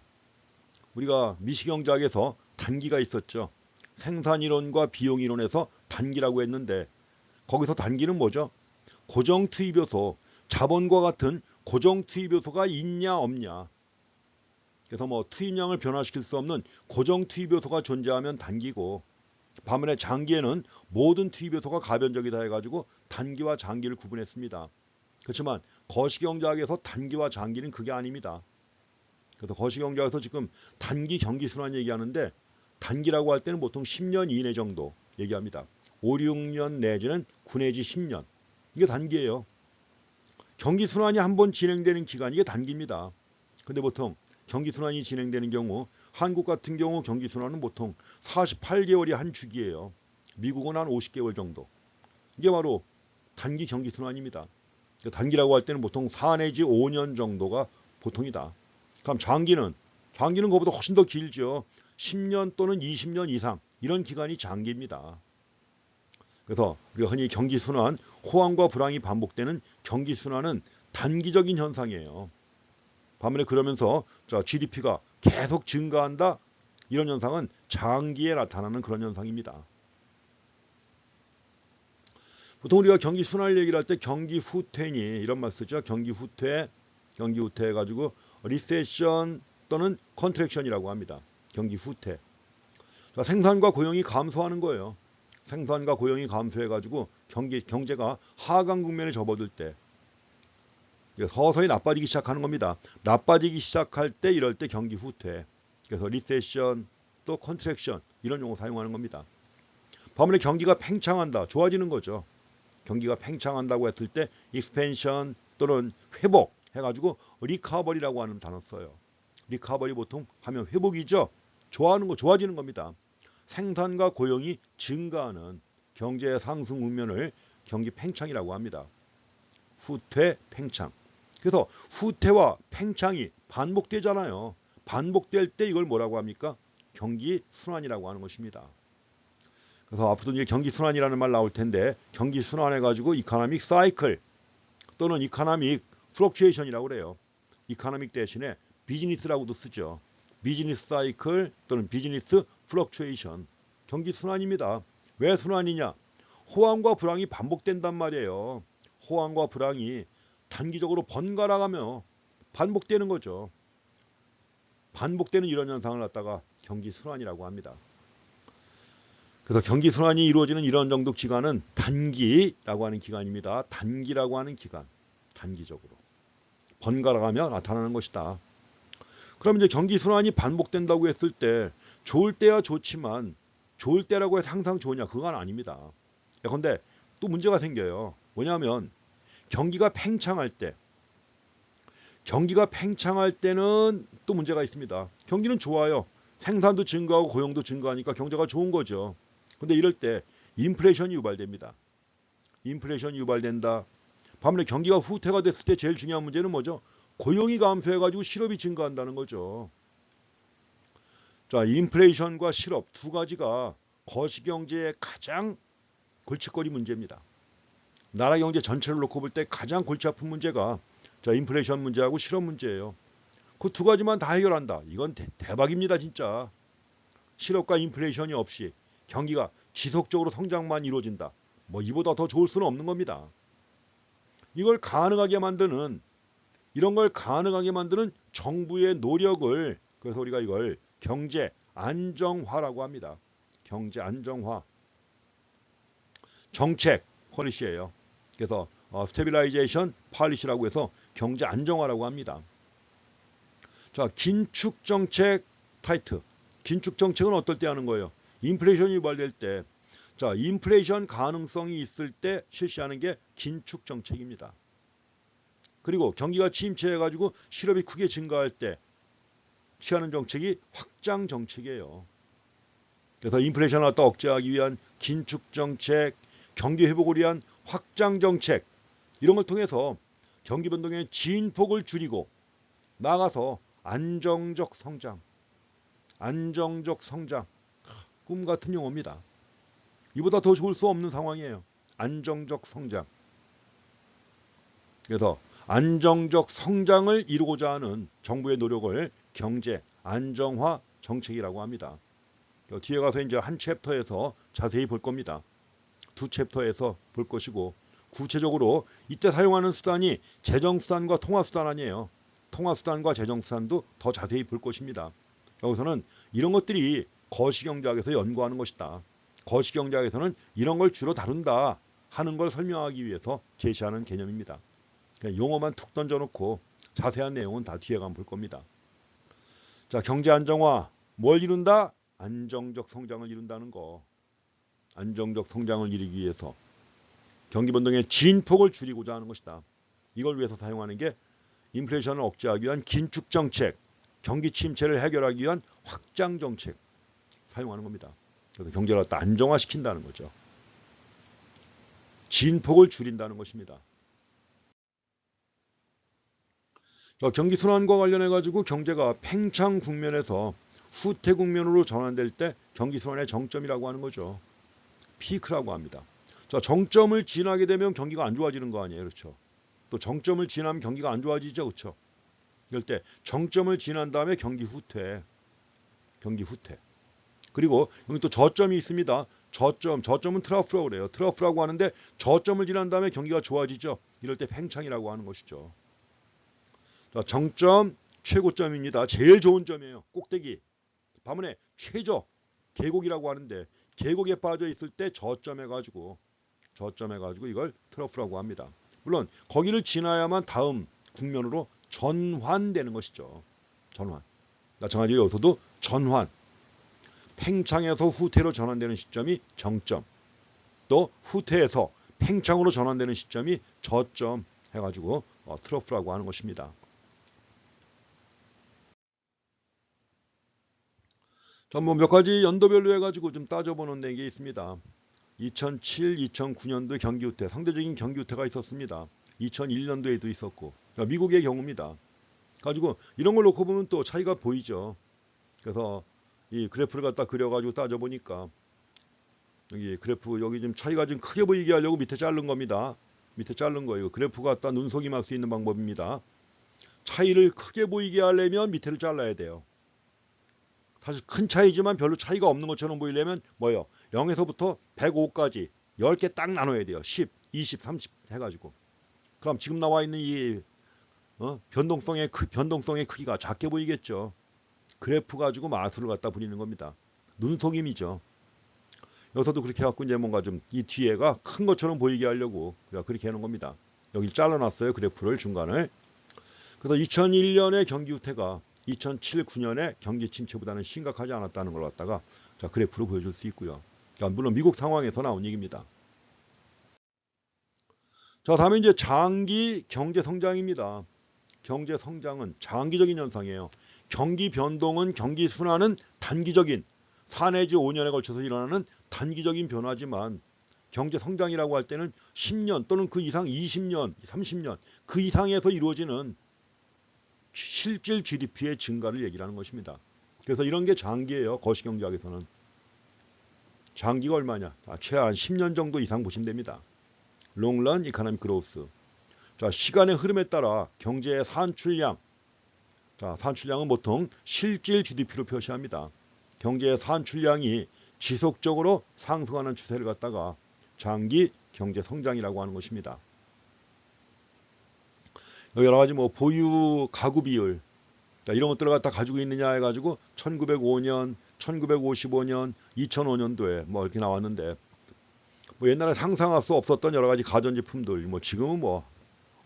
우리가 미시경제학에서 단기가 있었죠. 생산이론과 비용이론에서 단기라고 했는데 거기서 단기는 뭐죠? 고정투입 요소, 자본과 같은 고정투입 요소가 있냐 없냐. 그래서 뭐 투입량을 변화시킬 수 없는 고정투입 요소가 존재하면 단기고 반면에 장기에는 모든 투입 요소가 가변적이다 해가지고 단기와 장기를 구분했습니다. 그렇지만 거시경제학에서 단기와 장기는 그게 아닙니다. 그래서 거시경제학에서 지금 단기 경기순환 얘기하는데 단기라고 할 때는 보통 10년 이내 정도 얘기합니다. 5, 6년 내지는 9 내지 10년. 이게 단기예요. 경기순환이 한번 진행되는 기간 이게 단기입니다. 근데 보통 경기순환이 진행되는 경우 한국 같은 경우 경기순환은 보통 48개월이 한 주기예요. 미국은 한 50개월 정도. 이게 바로 단기 경기순환입니다. 단기라고 할 때는 보통 4 내지 5년 정도가 보통이다. 그럼 장기는 그거보다 훨씬 더 길죠. 10년 또는 20년 이상 이런 기간이 장기입니다. 그래서 우리가 흔히 경기순환, 호황과 불황이 반복되는 경기순환은 단기적인 현상이에요. 반면에 그러면서 GDP가 계속 증가한다. 이런 현상은 장기에 나타나는 그런 현상입니다. 보통 우리가 경기 순환 얘기를 할 때 경기 후퇴니 이런 말 쓰죠. 경기 후퇴 해가지고 리세션 또는 컨트랙션이라고 합니다. 경기 후퇴. 자, 생산과 고용이 감소하는 거예요. 생산과 고용이 감소해가지고 경제가 하강 국면에 접어들 때 서서히 나빠지기 시작하는 겁니다. 나빠지기 시작할 때 이럴 때 경기 후퇴. 그래서 리세션 또 컨트랙션 이런 용어 사용하는 겁니다. 반면에 경기가 팽창한다. 좋아지는 거죠. 경기가 팽창한다고 했을 때 익스펜션 또는 회복 해가지고 리커버리라고 하는 단어 써요. 리커버리 보통 하면 회복이죠. 좋아지는 겁니다. 생산과 고용이 증가하는 경제의 상승 국면을 경기 팽창이라고 합니다. 후퇴, 팽창. 그래서 후퇴와 팽창이 반복되잖아요. 반복될 때 이걸 뭐라고 합니까? 경기 순환이라고 하는 것입니다. 그래서 앞으로도 이제 경기 순환이라는 말 나올 텐데 경기 순환해 가지고 이코노믹 사이클 또는 이코노믹 플럭추에이션이라고 그래요. 이코노믹 대신에 비즈니스라고도 쓰죠. 비즈니스 사이클 또는 비즈니스 플럭추에이션. 경기 순환입니다. 왜 순환이냐? 호황과 불황이 반복된단 말이에요. 호황과 불황이 단기적으로 번갈아가며 반복되는 거죠. 반복되는 이런 현상을 갖다가 경기 순환이라고 합니다. 그래서 경기 순환이 이루어지는 이런 정도 기간은 단기라고 하는 기간입니다. 단기라고 하는 기간. 단기적으로 번갈아가며 나타나는 것이다. 그럼 이제 경기 순환이 반복된다고 했을 때 좋을 때야 좋지만 좋을 때라고 해서 항상 좋으냐? 그건 아닙니다. 그런데 또 문제가 생겨요. 뭐냐면 경기가 팽창할 때는 또 문제가 있습니다. 경기는 좋아요. 생산도 증가하고 고용도 증가하니까 경제가 좋은 거죠. 근데 이럴 때 인플레이션이 유발됩니다. 인플레이션이 유발된다. 반면에 경기가 후퇴가 됐을 때 제일 중요한 문제는 뭐죠? 고용이 감소해가지고 실업이 증가한다는 거죠. 자, 인플레이션과 실업 두 가지가 거시경제의 가장 골칫거리 문제입니다. 나라 경제 전체를 놓고 볼 때 가장 골치 아픈 문제가 자, 인플레이션 문제하고 실업 문제예요. 그 두 가지만 다 해결한다. 이건 대박입니다, 진짜. 실업과 인플레이션이 없이 경기가 지속적으로 성장만 이루어진다. 뭐 이보다 더 좋을 수는 없는 겁니다. 이걸 가능하게 만드는 이런 걸 가능하게 만드는 정부의 노력을 그래서 우리가 이걸 경제 안정화라고 합니다. 경제 안정화 정책 폴리시예요. 그래서 스테빌라이제이션 폴리시라고 해서 경제 안정화라고 합니다. 자, 긴축 정책 타이트. 긴축 정책은 어떨 때 하는 거예요? 인플레이션이 유발될 때. 자, 인플레이션 가능성이 있을 때 실시하는 게 긴축 정책입니다. 그리고 경기가 침체해가지고 실업이 크게 증가할 때 취하는 정책이 확장 정책이에요. 그래서 인플레이션을 갖다 억제하기 위한 긴축 정책, 경기 회복을 위한 확장 정책 이런 걸 통해서 경기 변동의 진폭을 줄이고 나아가서 안정적 성장 꿈 같은 용어입니다. 이보다 더 좋을 수 없는 상황이에요. 안정적 성장. 그래서 안정적 성장을 이루고자 하는 정부의 노력을 경제 안정화 정책이라고 합니다. 뒤에 가서 이제 한 챕터에서 자세히 볼 겁니다. 두 챕터에서 볼 것이고 구체적으로 이때 사용하는 수단이 재정수단과 통화수단 아니에요. 통화수단과 재정수단도 더 자세히 볼 것입니다. 여기서는 이런 것들이 거시경제학에서 연구하는 것이다. 거시경제학에서는 이런 걸 주로 다룬다 하는 걸 설명하기 위해서 제시하는 개념입니다. 용어만 툭 던져놓고 자세한 내용은 다 뒤에 가면 볼 겁니다. 자, 경제 안정화 뭘 이룬다? 안정적 성장을 이룬다는 거. 안정적 성장을 이루기 위해서 경기 변동의 진폭을 줄이고자 하는 것이다. 이걸 위해서 사용하는 게 인플레이션을 억제하기 위한 긴축 정책, 경기 침체를 해결하기 위한 확장 정책 사용하는 겁니다. 그래서 경제를 갖다 안정화시킨다는 거죠. 진폭을 줄인다는 것입니다. 경기 순환과 관련해 가지고 경제가 팽창 국면에서 후퇴 국면으로 전환될 때 경기 순환의 정점이라고 하는 거죠. 피크라고 합니다. 자, 정점을 지나게 되면 경기가 안 좋아지는 거 아니에요, 그렇죠? 또 정점을 지나면 경기가 안 좋아지죠, 그렇죠? 이럴 때 정점을 지난 다음에 경기 후퇴. 그리고 여기 또 저점이 있습니다. 저점은 트러프라고 그래요. 트러프라고 하는데 저점을 지난 다음에 경기가 좋아지죠. 이럴 때 팽창이라고 하는 것이죠. 자, 정점, 최고점입니다. 제일 좋은 점이에요. 꼭대기. 반면에 최저, 계곡이라고 하는데 계곡에 빠져 있을 때 저점해 가지고 이걸 트러프라고 합니다. 물론 거기를 지나야만 다음 국면으로 전환되는 것이죠. 전환. 마찬가지로 여기서도 전환. 팽창에서 후퇴로 전환되는 시점이 정점. 또 후퇴에서 팽창으로 전환되는 시점이 저점 해가지고 트러프라고 하는 것입니다. 자, 뭐 몇 가지 연도별로 해가지고 좀 따져보는 게 있습니다. 2007, 2009년도 경기 후퇴, 상대적인 경기 후퇴가 있었습니다. 2001년도에도 있었고, 미국의 경우입니다. 가지고 이런 걸 놓고 보면 또 차이가 보이죠. 그래서 이 그래프를 갖다 그려가지고 따져보니까 여기 그래프 여기 좀 차이가 좀 크게 보이게 하려고 밑에 자른 겁니다. 밑에 자른 거예요. 그래프 갖다 눈속임할 수 있는 방법입니다. 차이를 크게 보이게 하려면 밑에를 잘라야 돼요. 사실 큰 차이지만 별로 차이가 없는 것처럼 보이려면 뭐예요? 0에서부터 105까지 10개 딱 나눠야 돼요. 10, 20, 30 해가지고. 그럼 지금 나와 있는 이 변동성의 크기가 작게 보이겠죠. 그래프 가지고 마술을 갖다 부리는 겁니다. 눈속임이죠. 여기서도 그렇게 해갖고 이제 뭔가 좀 이 뒤에가 큰 것처럼 보이게 하려고 그렇게 해놓은 겁니다. 여기 잘라놨어요. 그래프를 중간을. 그래서 2001년의 경기 후퇴가 2007, 9년의 경기 침체보다는 심각하지 않았다는 걸 갖다가 자 그래프로 보여줄 수 있고요. 그러니까 물론 미국 상황에서 나온 얘기입니다. 자 다음에 이제 장기 경제 성장입니다. 경제 성장은 장기적인 현상이에요. 경기 변동은 경기 순환은 단기적인 4 내지 5년에 걸쳐서 일어나는 단기적인 변화지만 경제 성장이라고 할 때는 10년 또는 그 이상 20년, 30년 그 이상에서 이루어지는 실질 GDP의 증가를 얘기를 하는 것입니다. 그래서 이런 게 장기예요. 거시경제학에서는. 장기가 얼마냐? 최한 10년 정도 이상 보시면 됩니다. Long Run Economic Growth. 자, 시간의 흐름에 따라 경제의 산출량. 자, 산출량은 보통 실질 GDP로 표시합니다. 경제의 산출량이 지속적으로 상승하는 추세를 갖다가 장기 경제 성장이라고 하는 것입니다. 여러 가지 뭐 보유 가구 비율 이런 것들을 갖다 가지고 있느냐 해가지고 1905년, 1955년, 2005년도에 뭐 이렇게 나왔는데 뭐 옛날에 상상할 수 없었던 여러 가지 가전제품들 뭐 지금은 뭐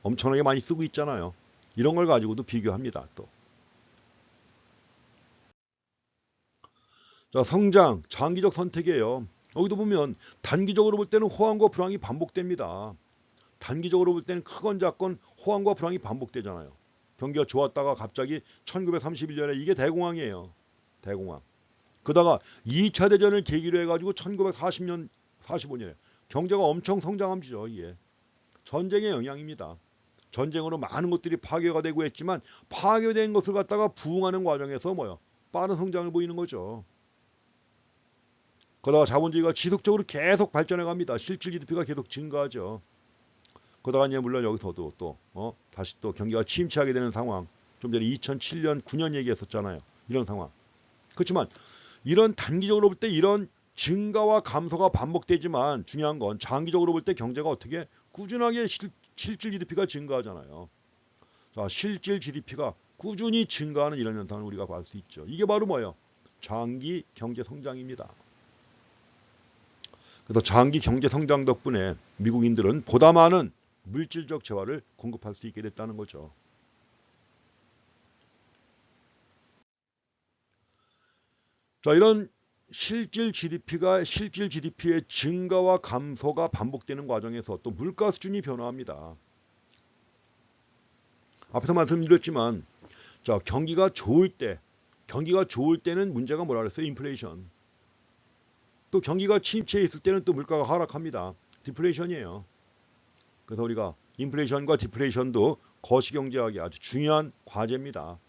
엄청나게 많이 쓰고 있잖아요. 이런 걸 가지고도 비교합니다. 또. 자, 성장, 장기적 선택이에요. 여기도 보면 단기적으로 볼 때는 호황과 불황이 반복됩니다. 단기적으로 볼 때는 크건 작건 호황과 불황이 반복되잖아요. 경기가 좋았다가 갑자기 1931년에 이게 대공황이에요. 대공황. 그러다가 2차 대전을 계기로 해가지고 1940년, 45년에 경제가 엄청 성장함지죠. 이게 전쟁의 영향입니다. 전쟁으로 많은 것들이 파괴가 되고 했지만 파괴된 것을 갖다가 부흥하는 과정에서 뭐요? 빠른 성장을 보이는 거죠. 그러다가 자본주의가 지속적으로 계속 발전해 갑니다. 실질 GDP가 계속 증가하죠. 그러다가 이제 물론 여기서도 또 다시 또 경기가 침체하게 되는 상황. 좀 전에 2007년, 9년 얘기했었잖아요. 이런 상황. 그렇지만 이런 단기적으로 볼 때 이런 증가와 감소가 반복되지만 중요한 건 장기적으로 볼 때 경제가 어떻게 꾸준하게 실질 GDP가 증가하잖아요. 자, 실질 GDP가 꾸준히 증가하는 이런 현상을 우리가 볼 수 있죠. 이게 바로 뭐예요? 장기 경제 성장입니다. 그래서 장기 경제 성장 덕분에 미국인들은 보다 많은 물질적 재화를 공급할 수 있게 됐다는 거죠. 자, 이런 실질 GDP의 증가와 감소가 반복되는 과정에서 또 물가 수준이 변화합니다. 앞에서 말씀드렸지만 자, 경기가 좋을 때는 문제가 뭐라 그랬어요? 인플레이션. 또 경기가 침체에 있을 때는 또 물가가 하락합니다. 디플레이션이에요. 그래서 우리가 인플레이션과 디플레이션도 거시경제학의 아주 중요한 과제입니다.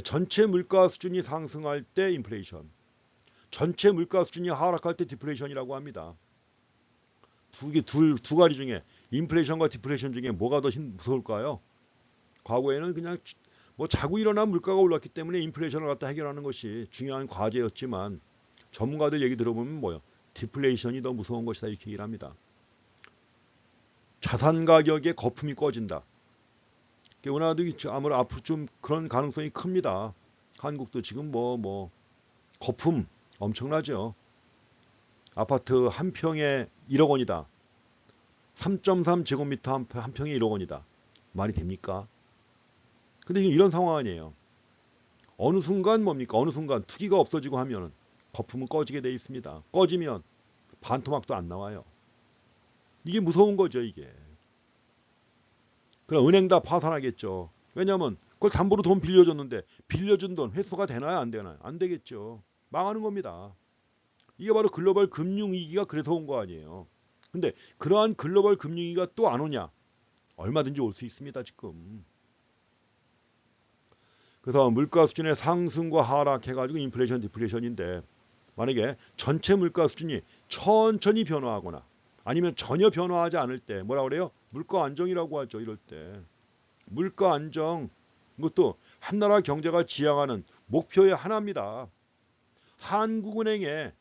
전체 물가 수준이 상승할 때 인플레이션, 전체 물가 수준이 하락할 때 디플레이션이라고 합니다. 두 가지 중에 인플레이션과 디플레이션 중에 뭐가 더 무서울까요? 과거에는 그냥 뭐 자고 일어난 물가가 올랐기 때문에 인플레이션을 갖다 해결하는 것이 중요한 과제였지만 전문가들 얘기 들어보면 뭐요? 디플레이션이 더 무서운 것이다 이렇게 얘기를 합니다. 자산 가격의 거품이 꺼진다. 우리나라도 아무래도 앞으로 좀 그런 가능성이 큽니다. 한국도 지금 뭐 거품 엄청나죠. 아파트 한 평에 1억 원이다. 3.3 제곱미터 한 평에 1억 원이다. 말이 됩니까? 근데 지금 이런 상황 아니에요. 어느 순간 뭡니까? 어느 순간 투기가 없어지고 하면 거품은 꺼지게 돼 있습니다. 꺼지면 반토막도 안 나와요. 이게 무서운 거죠, 이게. 그럼 은행 다 파산하겠죠. 왜냐하면 그걸 담보로 돈 빌려줬는데 빌려준 돈 회수가 되나요? 안 되나요? 안 되겠죠. 망하는 겁니다. 이게 바로 글로벌 금융위기가 그래서 온 거 아니에요. 근데 그러한 글로벌 금융위기가 또 안 오냐? 얼마든지 올 수 있습니다. 지금. 그래서 물가 수준의 상승과 하락 해가지고 인플레이션, 디플레이션인데 만약에 전체 물가 수준이 천천히 변화하거나 아니면 전혀 변화하지 않을 때 뭐라 그래요? 물가 안정이라고 하죠. 이럴 때. 물가 안정, 이것도 한 나라 경제가 지향하는 목표의 하나입니다. 한국은행의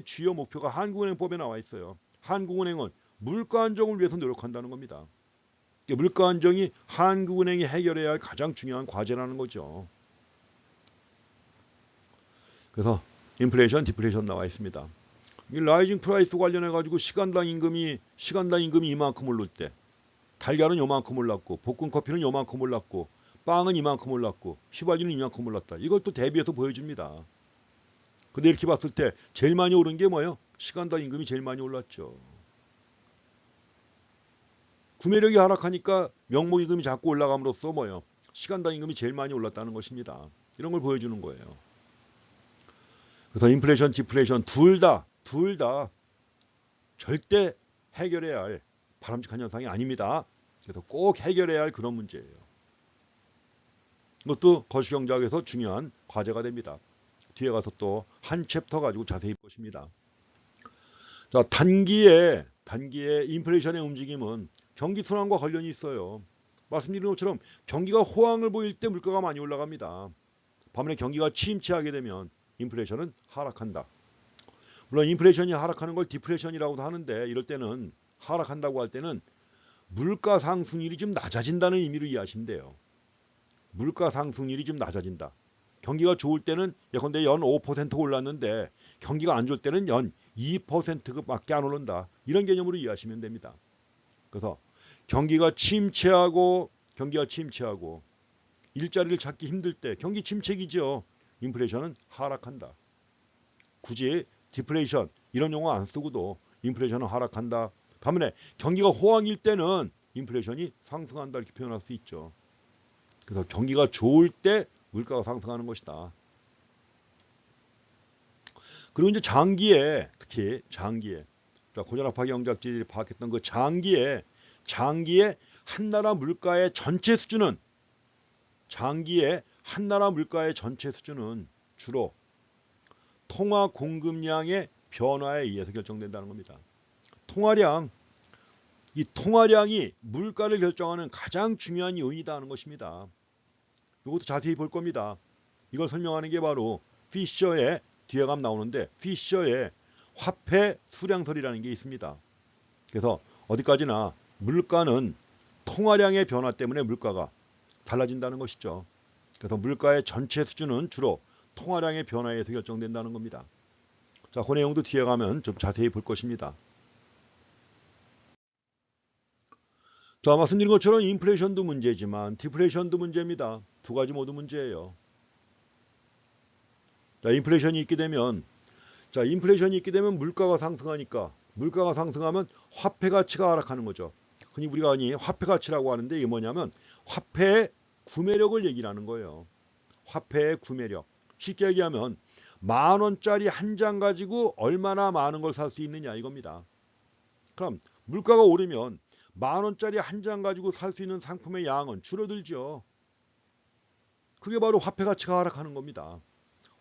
주요 목표가 한국은행법에 나와 있어요. 한국은행은 물가 안정을 위해서 노력한다는 겁니다. 물가 안정이 한국은행이 해결해야 할 가장 중요한 과제라는 거죠. 그래서 인플레이션, 디플레이션 나와 있습니다. 이 라이징 프라이스 관련해 가지고 시간당 임금이 이만큼 오를 때 달걀은 요만큼 올랐고 볶은 커피는 요만큼 올랐고 빵은 이만큼 올랐고 휘발유는 이만큼 올랐다. 이걸 또 대비해서 보여줍니다. 근데 이렇게 봤을 때 제일 많이 오른 게 뭐예요? 시간당 임금이 제일 많이 올랐죠. 구매력이 하락하니까 명목임금이 자꾸 올라감으로써 뭐예요? 시간당 임금이 제일 많이 올랐다는 것입니다. 이런 걸 보여주는 거예요. 그래서 인플레이션, 디플레이션 둘 다 절대 해결해야 할 바람직한 현상이 아닙니다. 그래서 꼭 해결해야 할 그런 문제예요. 이것도 거시경제학에서 중요한 과제가 됩니다. 뒤에 가서 또 한 챕터 가지고 자세히 볼 것입니다. 자, 단기에 인플레이션의 움직임은 경기 순환과 관련이 있어요. 말씀드린 것처럼 경기가 호황을 보일 때 물가가 많이 올라갑니다. 반면에 경기가 침체하게 되면 인플레이션은 하락한다. 물론 인플레이션이 하락하는 걸 디플레이션이라고도 하는데 이럴 때는 하락한다고 할 때는 물가 상승률이 좀 낮아진다는 의미로 이해하시면 돼요. 물가 상승률이 좀 낮아진다. 경기가 좋을 때는 예컨대 연 5% 올랐는데 경기가 안 좋을 때는 연 2%밖에 안 오른다. 이런 개념으로 이해하시면 됩니다. 그래서 경기가 침체하고 일자리를 찾기 힘들 때 경기 침체기죠. 인플레이션은 하락한다. 굳이 디플레이션 이런 용어 안 쓰고도 인플레이션은 하락한다. 반면에 경기가 호황일 때는 인플레이션이 상승한다 이렇게 표현할 수 있죠. 그래서 경기가 좋을 때 물가가 상승하는 것이다. 그리고 이제 장기에 특히 장기에 고전학파 경제학자들이 파악했던 그 장기에 한 나라 물가의 전체 수준은 주로 통화 공급량의 변화에 의해서 결정된다는 겁니다. 이 통화량이 물가를 결정하는 가장 중요한 요인이다 하는 것입니다. 이것도 자세히 볼 겁니다. 이걸 설명하는 게 바로 피셔의 뒤에 가면 나오는데 피셔의 화폐 수량설이라는 게 있습니다. 그래서 어디까지나 물가는 통화량의 변화 때문에 물가가 달라진다는 것이죠. 그래서 물가의 전체 수준은 주로 통화량의 변화에 의해서 결정된다는 겁니다. 자, 그 내용도 뒤에 가면 좀 자세히 볼 것입니다. 자, 말씀드린 것처럼 인플레이션도 문제지만 디플레이션도 문제입니다. 두 가지 모두 문제예요. 자, 인플레이션이 있게 되면 물가가 상승하니까 물가가 상승하면 화폐 가치가 하락하는 거죠. 흔히 우리가 화폐 가치라고 하는데 이게 뭐냐면 화폐의 구매력을 얘기를 하는 거예요. 화폐의 구매력. 쉽게 얘기하면 10,000원짜리 한 장 가지고 얼마나 많은 걸 살 수 있느냐 이겁니다. 그럼 물가가 오르면 10,000원짜리 한 장 가지고 살 수 있는 상품의 양은 줄어들죠. 그게 바로 화폐 가치가 하락하는 겁니다.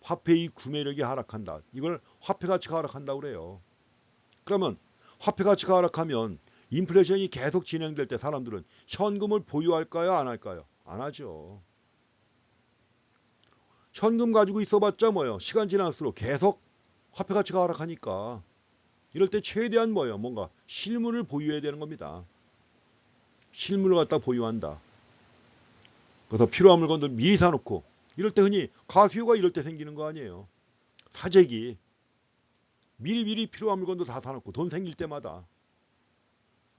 화폐의 구매력이 하락한다. 이걸 화폐 가치가 하락한다고 그래요. 그러면 화폐 가치가 하락하면 인플레이션이 계속 진행될 때 사람들은 현금을 보유할까요? 안 할까요? 안 하죠. 현금 가지고 있어봤자 뭐예요? 시간 지날수록 계속 화폐 가치가 하락하니까 이럴 때 최대한 뭐예요? 뭔가 실물을 보유해야 되는 겁니다. 실물을 갖다 보유한다. 그래서 필요한 물건들 미리 사놓고 이럴 때 흔히 가수요가 이럴 때 생기는 거 아니에요. 사재기 미리 필요한 물건도 다 사놓고 돈 생길 때마다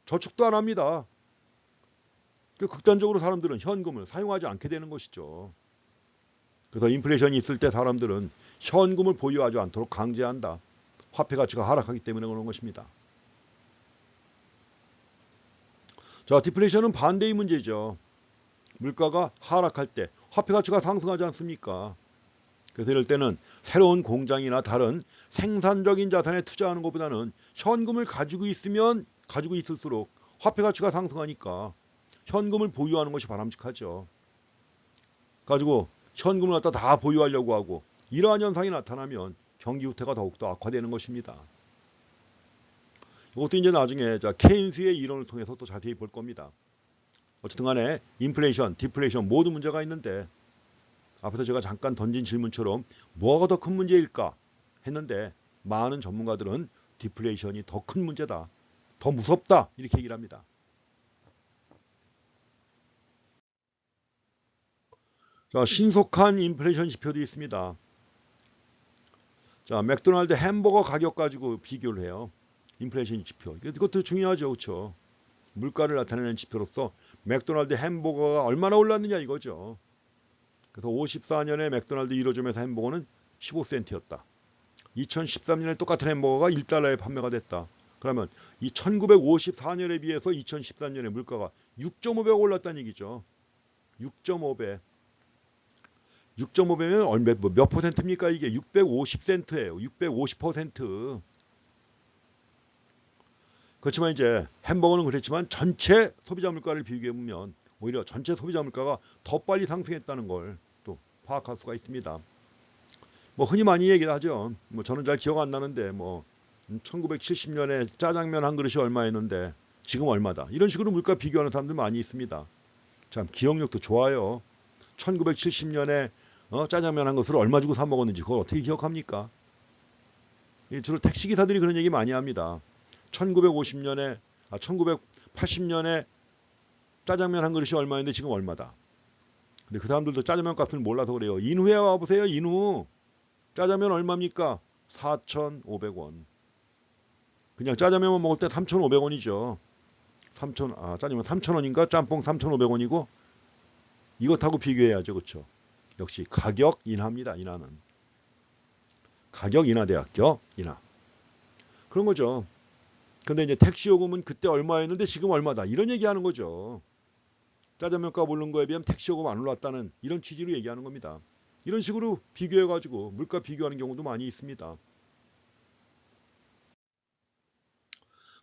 저축도 안 합니다. 극단적으로 사람들은 현금을 사용하지 않게 되는 것이죠. 그래서 인플레이션이 있을 때 사람들은 현금을 보유하지 않도록 강제한다. 화폐 가치가 하락하기 때문에 그런 것입니다. 자, 디플레이션은 반대의 문제죠. 물가가 하락할 때 화폐 가치가 상승하지 않습니까? 그래서 이럴 때는 새로운 공장이나 다른 생산적인 자산에 투자하는 것보다는 현금을 가지고 있을수록 화폐 가치가 상승하니까 현금을 보유하는 것이 바람직하죠. 가지고 현금을 갖다 다 보유하려고 하고 이러한 현상이 나타나면 경기 후퇴가 더욱더 악화되는 것입니다. 이것도 이제 나중에 케인스의 이론을 통해서 또 자세히 볼 겁니다. 어쨌든 간에 인플레이션, 디플레이션 모두 문제가 있는데 앞에서 제가 잠깐 던진 질문처럼 뭐가 더 큰 문제일까 했는데 많은 전문가들은 디플레이션이 더 큰 문제다. 더 무섭다. 이렇게 얘기를 합니다. 자, 신속한 인플레이션 지표도 있습니다. 자, 맥도날드 햄버거 가격 가지고 비교를 해요. 인플레이션 지표. 이것도 중요하죠. 그렇죠? 물가를 나타내는 지표로서 맥도날드 햄버거가 얼마나 올랐느냐 이거죠. 그래서 54년에 맥도날드 1호점에서 햄버거는 15센트였다. 2013년에 똑같은 햄버거가 1달러에 판매가 됐다. 그러면 이 1954년에 비해서 2013년에 물가가 6.5배 올랐다는 얘기죠. 6.5배. 6.5배면 몇 퍼센트입니까? 이게 650센트예요. 650%. 그렇지만 이제 햄버거는 그랬지만 전체 소비자 물가를 비교해 보면 오히려 전체 소비자 물가가 더 빨리 상승했다는 걸 또 파악할 수가 있습니다. 뭐 흔히 많이 얘기하죠. 뭐 저는 잘 기억 안 나는데 뭐 1970년에 짜장면 한 그릇이 얼마였는데 지금 얼마다. 이런 식으로 물가 비교하는 사람들 많이 있습니다. 참 기억력도 좋아요. 1970년에 짜장면 한 것을 얼마 주고 사 먹었는지 그걸 어떻게 기억합니까? 주로 택시기사들이 그런 얘기 많이 합니다. 1980년에 짜장면 한 그릇이 얼마였는데 지금 얼마다. 근데 그 사람들도 짜장면 값을 몰라서 그래요. 인후에 와보세요. 인후. 짜장면 얼마입니까? 4,500원. 그냥 짜장면만 먹을 때 3,500원이죠. 짜장면 3,000원인가? 짬뽕 3,500원이고 이것하고 비교해야죠. 그렇죠? 역시 가격 인하입니다. 인하는. 가격 인하 대 합격 인하. 그런 거죠. 근데 이제 택시 요금은 그때 얼마였는데 지금 얼마다. 이런 얘기하는 거죠. 짜장면 값 오른 거에 비하면 택시 요금 안 올랐다는 이런 취지로 얘기하는 겁니다. 이런 식으로 비교해가지고 물가 비교하는 경우도 많이 있습니다.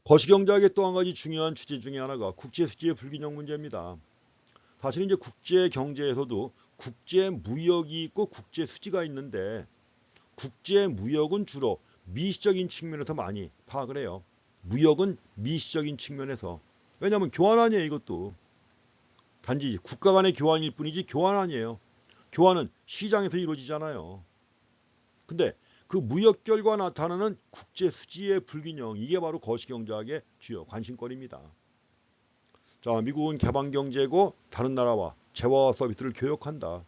거시경제학의 또 한 가지 중요한 주제 중에 하나가 국제수지의 불균형 문제입니다. 사실 이제 국제경제에서도 국제무역이 있고 국제수지가 있는데 국제무역은 주로 미시적인 측면에서 많이 파악을 해요. 무역은 미시적인 측면에서. 왜냐하면 교환 아니에요. 이것도. 단지 국가 간의 교환일 뿐이지 교환 아니에요. 교환은 시장에서 이루어지잖아요. 근데 그 무역 결과 나타나는 국제수지의 불균형, 이게 바로 거시경제학의 주요 관심거리입니다. 자, 미국은 개방경제고 다른 나라와 재화와 서비스를 교역한다.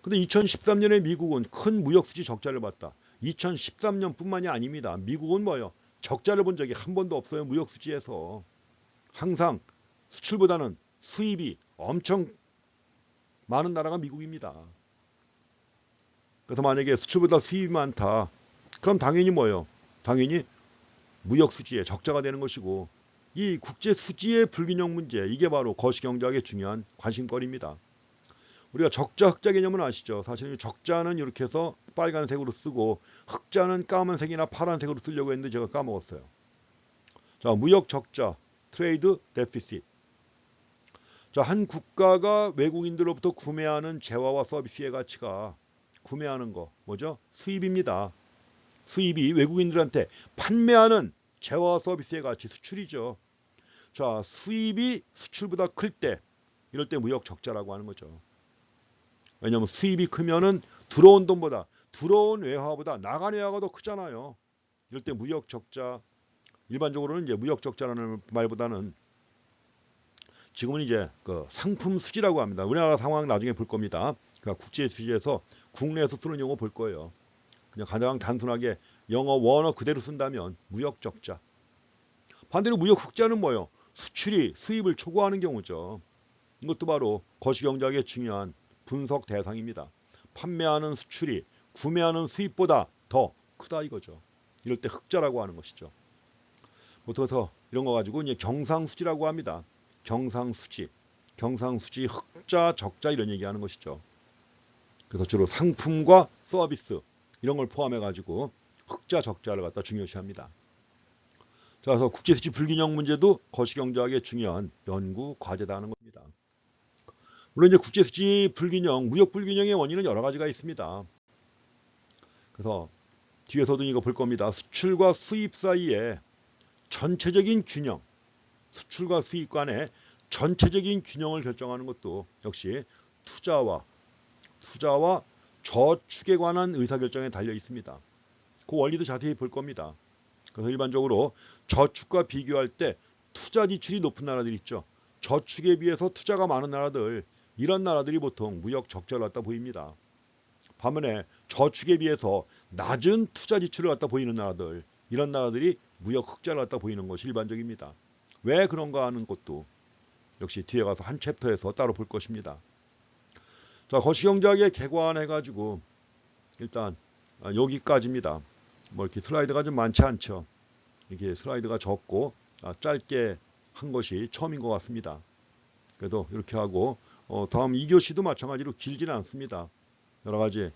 근데 2013년에 미국은 큰 무역수지 적자를 봤다. 2013년뿐만이 아닙니다. 미국은 뭐예요? 적자를 본 적이 한 번도 없어요. 무역수지에서. 항상 수출보다는 수입이 엄청 많은 나라가 미국입니다. 그래서 만약에 수출보다 수입이 많다. 그럼 당연히 뭐예요? 당연히 무역수지에 적자가 되는 것이고 이 국제수지의 불균형 문제, 이게 바로 거시경제학의 중요한 관심거리입니다. 우리가 적자, 흑자 개념은 아시죠? 사실 적자는 이렇게 해서 빨간색으로 쓰고 흑자는 까만색이나 파란색으로 쓰려고 했는데 제가 까먹었어요. 자, 무역 적자, 트레이드 데피시트. 자, 한 국가가 외국인들로부터 구매하는 재화와 서비스의 가치가 구매하는 거 뭐죠? 수입입니다. 수입이 외국인들한테 판매하는 재화와 서비스의 가치 수출이죠. 자, 수입이 수출보다 클 때 이럴 때 무역 적자라고 하는 거죠. 왜냐하면 수입이 크면은 들어온 돈보다 들어온 외화보다 나간 외화가 더 크잖아요. 이럴 때 무역 적자, 일반적으로는 이제 무역 적자라는 말보다는 지금은 이제 그 상품 수지라고 합니다. 우리나라 상황 나중에 볼 겁니다. 그러니까 국제 수지에서 국내에서 쓰는 용어 볼 거예요. 그냥 가장 단순하게 영어 원어 그대로 쓴다면 무역 적자. 반대로 무역 흑자는 뭐예요? 수출이 수입을 초과하는 경우죠. 이것도 바로 거시경제학의 중요한 분석 대상입니다. 판매하는 수출이 구매하는 수입보다 더 크다 이거죠. 이럴 때 흑자라고 하는 것이죠. 보통서 이런 거 가지고 이제 경상수지라고 합니다. 경상수지, 흑자, 적자 이런 얘기하는 것이죠. 그래서 주로 상품과 서비스 이런 걸 포함해 가지고 흑자, 적자를 갖다 중요시합니다. 자, 그래서 국제수지 불균형 문제도 거시경제학의 중요한 연구 과제다 하는 겁니다. 물론 이제 국제수지 불균형, 무역 불균형의 원인은 여러 가지가 있습니다. 그래서 뒤에서도 이거 볼 겁니다. 수출과 수입 사이에 전체적인 균형, 수출과 수입 간의 전체적인 균형을 결정하는 것도 역시 투자와 저축에 관한 의사결정에 달려 있습니다. 그 원리도 자세히 볼 겁니다. 그래서 일반적으로 저축과 비교할 때 투자 지출이 높은 나라들 있죠. 저축에 비해서 투자가 많은 나라들, 이런 나라들이 보통 무역 적자를 갖다 보입니다. 반면에 저축에 비해서 낮은 투자 지출을 갖다 보이는 나라들, 이런 나라들이 무역 흑자를 갖다 보이는 것이 일반적입니다. 왜 그런가 하는 것도 역시 뒤에 가서 한 챕터에서 따로 볼 것입니다. 자, 거시경제학에 개관해가지고 일단 여기까지입니다. 뭐 이렇게 슬라이드가 좀 많지 않죠. 이렇게 슬라이드가 적고 짧게 한 것이 처음인 것 같습니다. 그래도 이렇게 하고 다음 2교시도 마찬가지로 길지는 않습니다. 여러 가지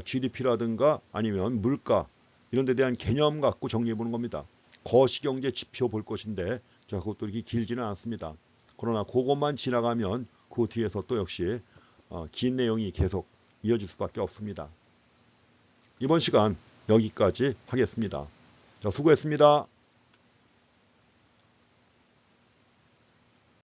GDP라든가 아니면 물가 이런 데 대한 개념 갖고 정리해 보는 겁니다. 거시경제 지표 볼 것인데 자, 그것도 이렇게 길지는 않습니다. 그러나 그것만 지나가면 그 뒤에서 또 역시 긴 내용이 계속 이어질 수밖에 없습니다. 이번 시간 여기까지 하겠습니다. 자, 수고했습니다.